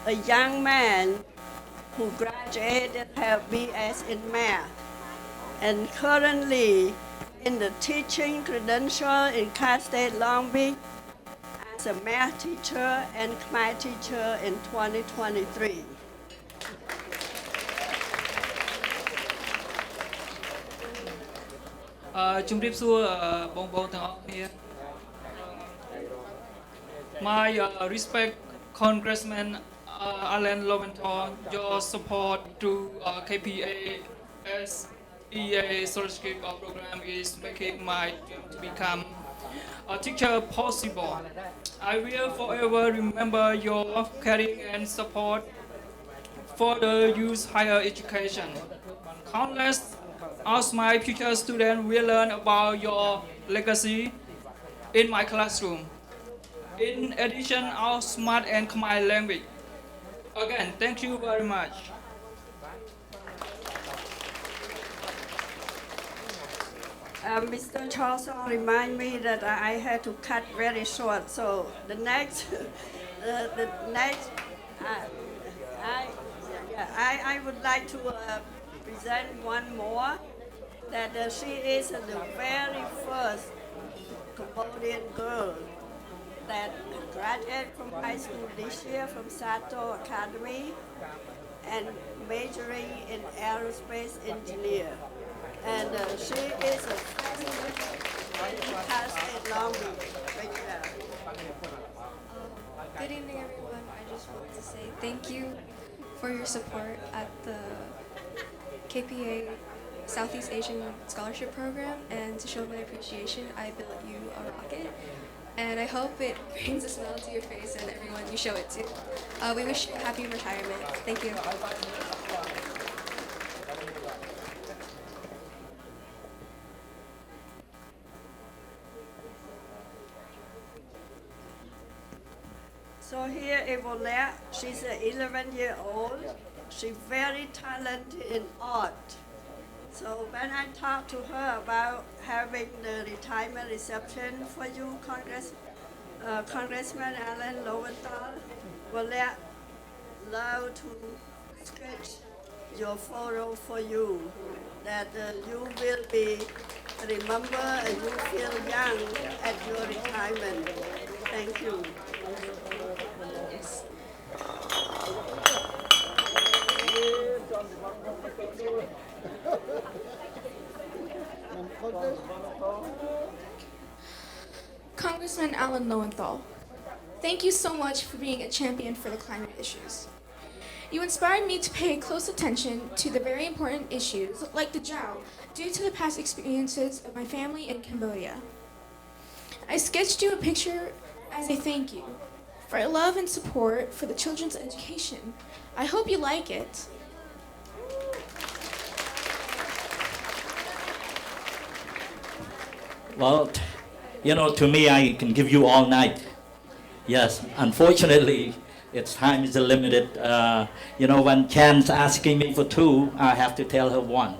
a young man who graduated her BS in math and currently in the teaching credential in Cal State Long Beach as a math teacher and Khmer teacher in 2023. Chumrip Sur, Bong Bong Thang here. My respect, Congressman Alan Lowenthal, your support to KPA SEA scholarship program is making my dream to become a teacher possible. I will forever remember your caring and support for the youth higher education. Countless of my future students will learn about your legacy in my classroom. In addition, our smart and Khmer language. Again, thank you very much. Mr. Charlson remind me that I had to cut very short. So the next, the next, I would like to present one more. That she is the very first Cambodian girl that graduated from high school this year from Sato Academy and majoring in aerospace engineer. And she is a president in Cal State Long Beach. Right there. Good evening, everyone. I just wanted to say thank you for your support at the KPA Southeast Asian Scholarship Program, and to show my appreciation, I built you a rocket. And I hope it brings a smile to your face and everyone you show it to. We wish you a happy retirement. Thank you. So here Evolette, she's an 11-year-old. She's very talented in art. So when I talked to her about having the retirement reception for you, Congressman Alan Lowenthal, Evolette love to sketch your photo for you, that you will be remember and you feel young at your retirement. Thank you. Yes. Congressman Alan Lowenthal, thank you so much for being a champion for the climate issues. You inspired me to pay close attention to the very important issues like the drought due to the past experiences of my family in Cambodia. I sketched you a picture as a thank you for your love and support for the children's education. I hope you like it. Well, you know, to me, I can give you all night. Yes, unfortunately, its time is limited. You know, when Chan's asking me for two, I have to tell her one.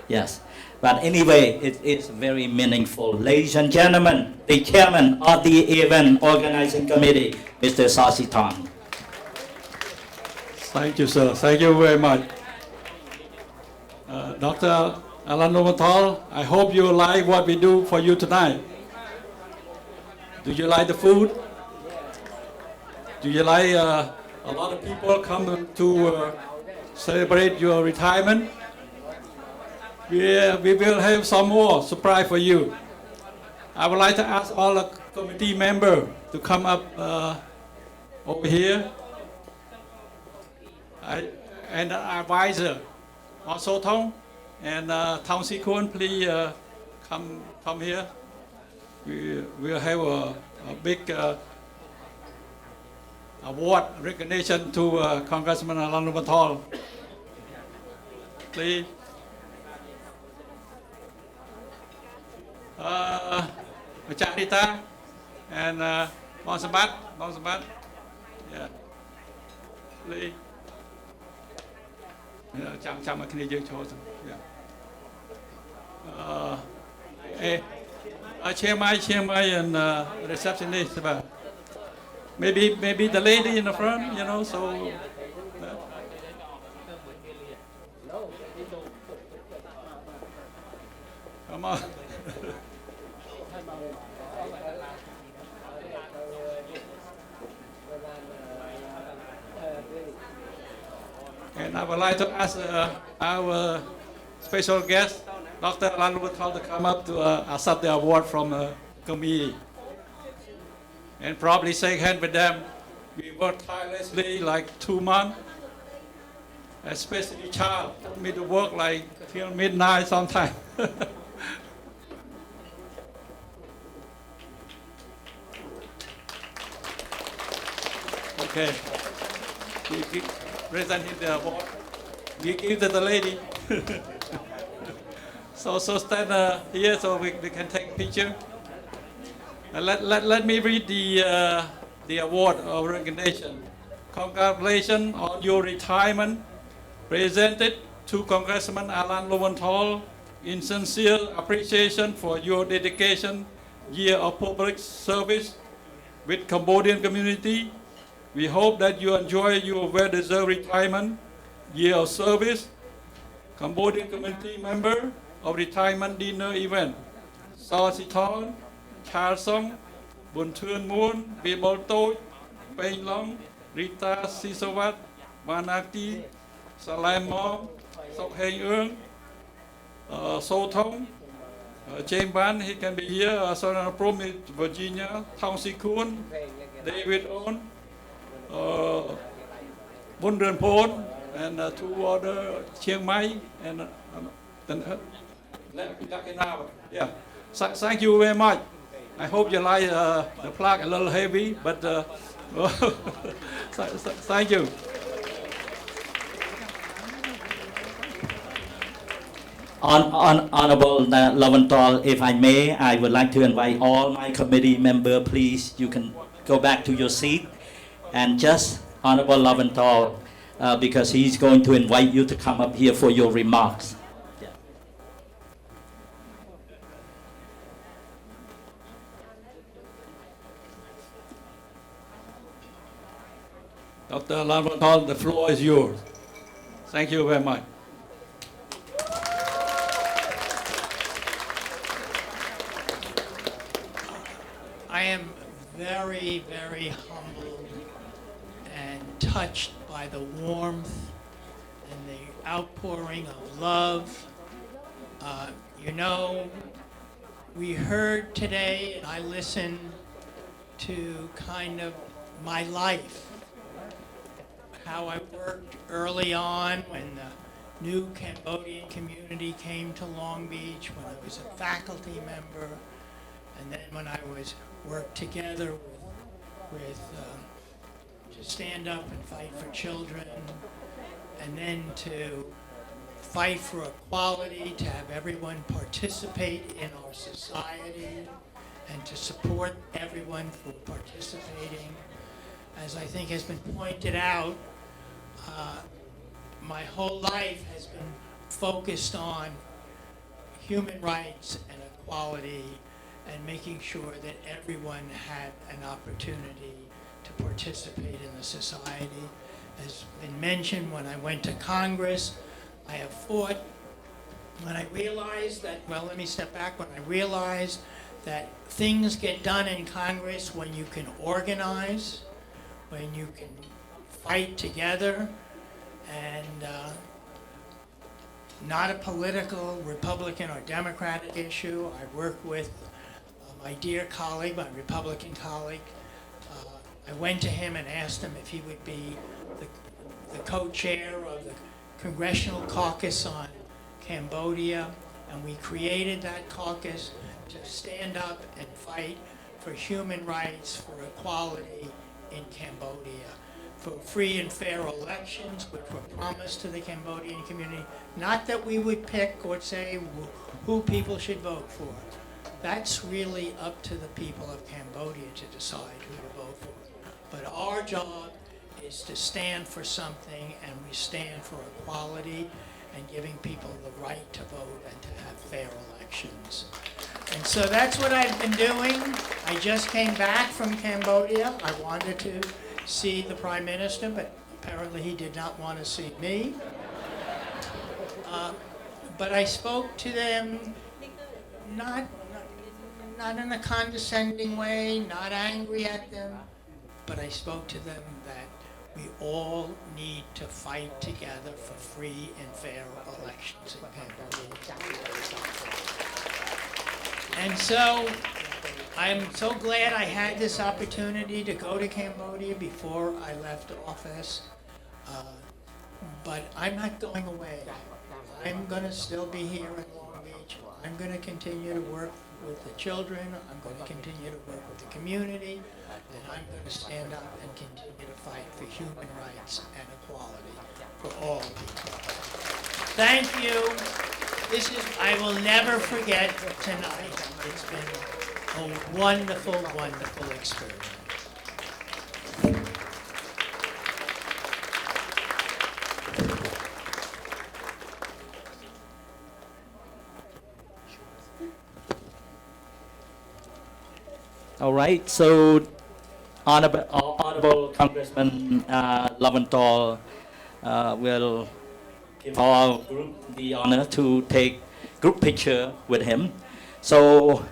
Yes, but anyway, it is very meaningful. Ladies and gentlemen, the chairman of the event organizing committee, Mr. Sasitan. Thank you, sir. Thank you very much. Dr. Alan Lowenthal, I hope you like what we do for you tonight. Do you like the food? Do you like a lot of people come to celebrate your retirement? We will have some more surprise for you. I would like to ask all the committee members to come up over here. And the advisor, also Thong, and Thong Si Kwon, please come here. We will have a big award recognition to Congressman Alan Lowenthal. Please. Machanita and Bong Sambat. Yeah. Please. Chăm ở kia dương cho chair my and receptionist. Maybe the lady in the front, you know. So. Come on. And I would like to ask our special guest, Dr. Alan Lowenthal, to come up to accept the award from the committee. And probably shake hands with them. We worked tirelessly like 2 months. Especially Charles told me to work like till midnight sometime. Okay. Present the award. We give to the lady. so stand here so we can take a picture. Let me read the award of recognition. Congratulations on your retirement. Presented to Congressman Alan Lowenthal, in sincere appreciation for your dedication, year of public service with Cambodian community. We hope that you enjoy your well-deserved retirement, year of service, Cambodian community member of retirement dinner event. Saw Siton, Charles Song, Bun Thuen Moon, Bibol Toi, Peng Long, Rita Sisawat, Manati, Salem Mom, Sok Heng Eung, So Thong, James Van, he can be here, Sonora Promise, Virginia, Thong Si Kun, David On, Bun Ren Pon, and two other Chiang Mai, and yeah. Thank you very much. I hope you like the plaque a little heavy, but thank you. Honorable Lowenthal, if I may, I would like to invite all my committee members, please, you can go back to your seat. And just Honorable Lowenthal, because he's going to invite you to come up here for your remarks. Dr. Lowenthal, the floor is yours. Thank you very much. I am very, very humbled and touched by the warmth and the outpouring of love. You know, we heard today, and I listened to kind of my life, how I worked early on when the new Cambodian community came to Long Beach, when I was a faculty member, and then when I worked together with to stand up and fight for children, and then to fight for equality, to have everyone participate in our society, and to support everyone for participating. As I think has been pointed out, my whole life has been focused on human rights and equality and making sure that everyone had an opportunity to participate in the society. As been mentioned, when I went to Congress, I have fought. When I realized that, well, let me step back. When I realized that things get done in Congress when you can organize, when you can fight together, and not a political Republican or Democratic issue. I work with my dear colleague, my Republican colleague. I went to him and asked him if he would be the co-chair of the Congressional Caucus on Cambodia, and we created that caucus to stand up and fight for human rights, for equality in Cambodia, for free and fair elections, which were promised to the Cambodian community. Not that we would pick or say who people should vote for. That's really up to the people of Cambodia to decide who to vote for. But our job is to stand for something, and we stand for equality and giving people the right to vote and to have fair elections. And so that's what I've been doing. I just came back from Cambodia. I wanted to see the Prime Minister, but apparently he did not want to see me. But I spoke to them not in a condescending way, not angry at them, but I spoke to them that we all need to fight together for free and fair elections in Cambodia. And so I'm so glad I had this opportunity to go to Cambodia before I left office. But I'm not going away. I'm going to still be here in Long Beach. I'm going to continue to work with the children. I'm going to continue to work with the community. And I'm going to stand up and continue to fight for human rights and equality for all people. Thank you. I will never forget tonight. It's been a wonderful, wonderful experience. All right, so Honorable Congressman Lowenthal will give our group the honor to take group picture with him. So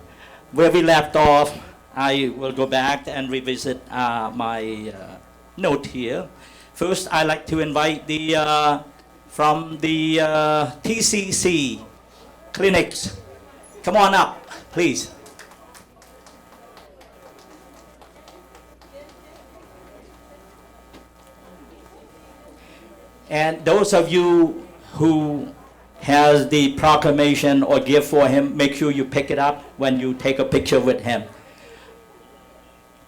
where we left off, I will go back and revisit my note here. First, I'd like to invite the from the TCC clinics. Come on up, please. And those of you who has the proclamation or gift for him, make sure you pick it up when you take a picture with him.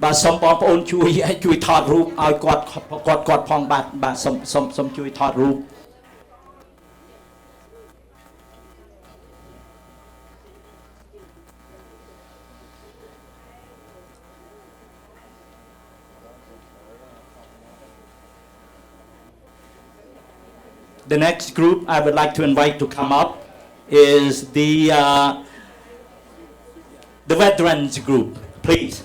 បាទសូមបងប្អូនជួយថតរូបឲ្យគាត់ផងបាទសូមជួយថតរូប The next group I would like to invite to come up is the veterans group, please.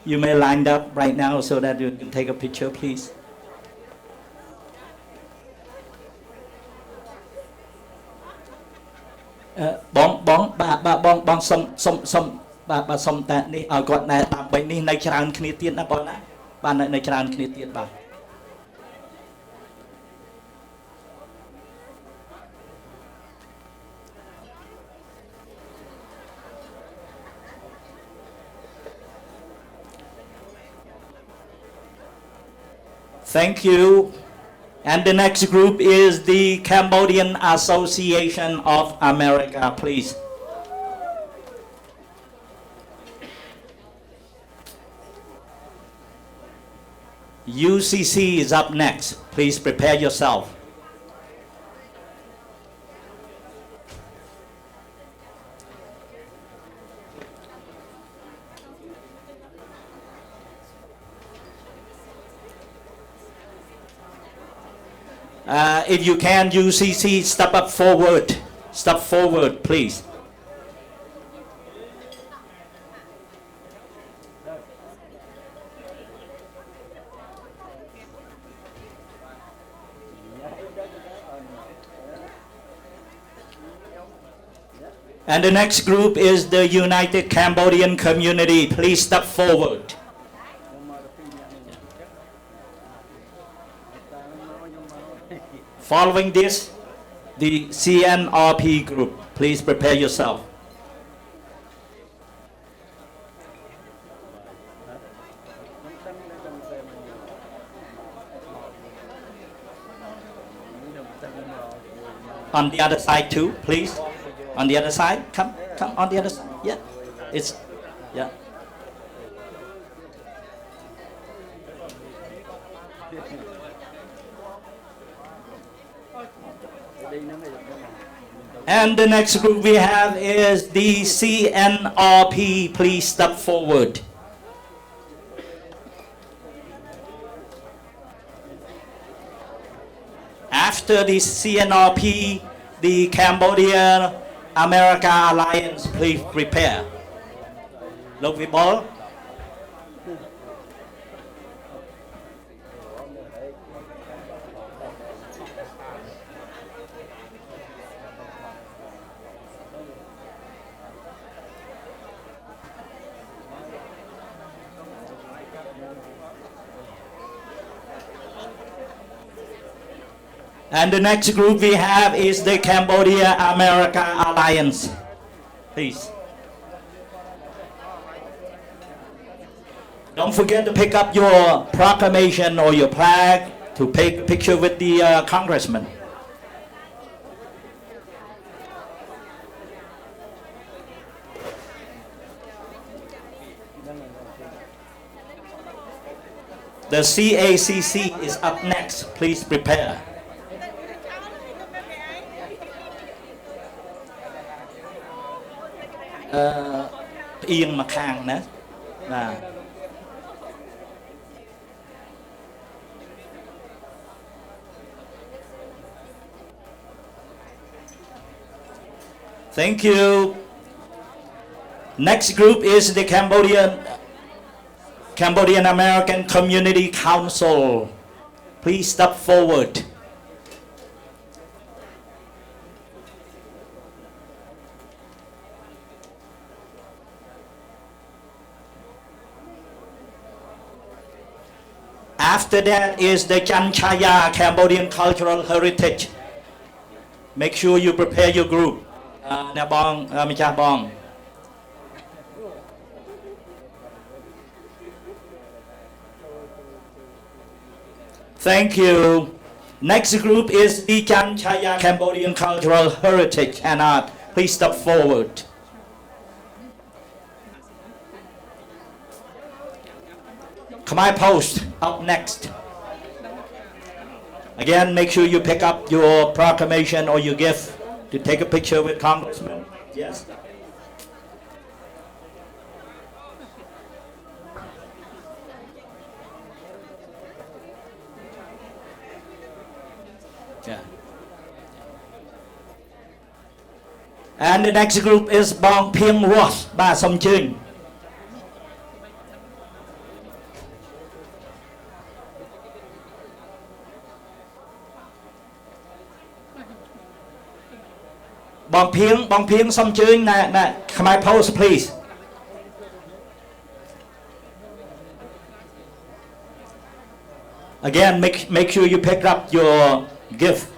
You may line up right now so that you can take a picture, please. Bong som ta niឲ្យគាត់ណែតាមបីនេះនៅច្រើនគ្នាទៀតណាបងណាបាទនៅច្រើនគ្នាទៀតបាទ Thank you. And the next group is the Cambodian Association of America, please. UCC is up next. Please prepare yourself. If you can, UCC, step up forward. Step forward, please. And the next group is the United Cambodian Community. Please step forward. Following this, the CNRP group. Please prepare yourself. On the other side too, please. On the other side, come on the other side. Yeah, yeah. And the next group we have is the CNRP. Please step forward. After the CNRP, the Cambodian America Alliance, please prepare. Look, we ball. And the next group we have is the Cambodia America Alliance. Please. Don't forget to pick up your proclamation or your flag to take a picture with the congressman. The CACC is up next. Please prepare. Ian McCang, né? Thank you. Next group is the Cambodian American Community Council. Please step forward. After that is the Chanchaya Cambodian Cultural Heritage. Make sure you prepare your group. Thank you. Next group is the Chanchaya Cambodian Cultural Heritage and Art. Please step forward. Khmer Post up next. Again, make sure you pick up your proclamation or your gift to take a picture with Congressman. Yes. Yeah. And the next group is Bong Pieng Ross, Ba Som Ching. Bong Pieng Som Ching, Khmer Post, please. Again, make sure you pick up your gift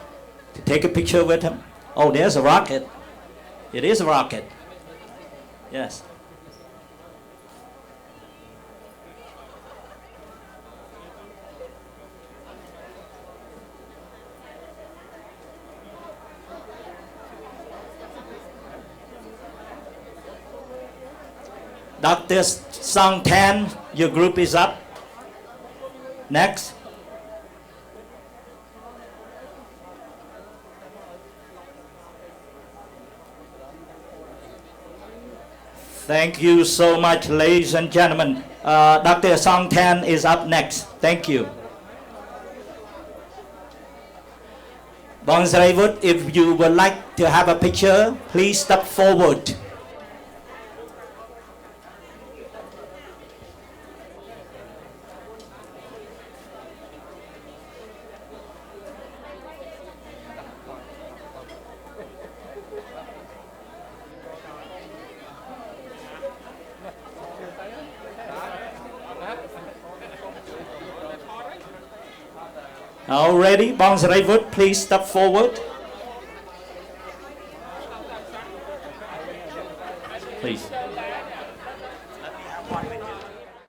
to take a picture with him. Oh, there's a rocket. It is a rocket. Yes. Dr. Song Tan, your group is up. Next. Thank you so much, ladies and gentlemen. Dr. Song Tan is up next. Thank you. Bong Sraivut, if you would like to have a picture, please step forward. Already, Bong Sraivut, please step forward. Please.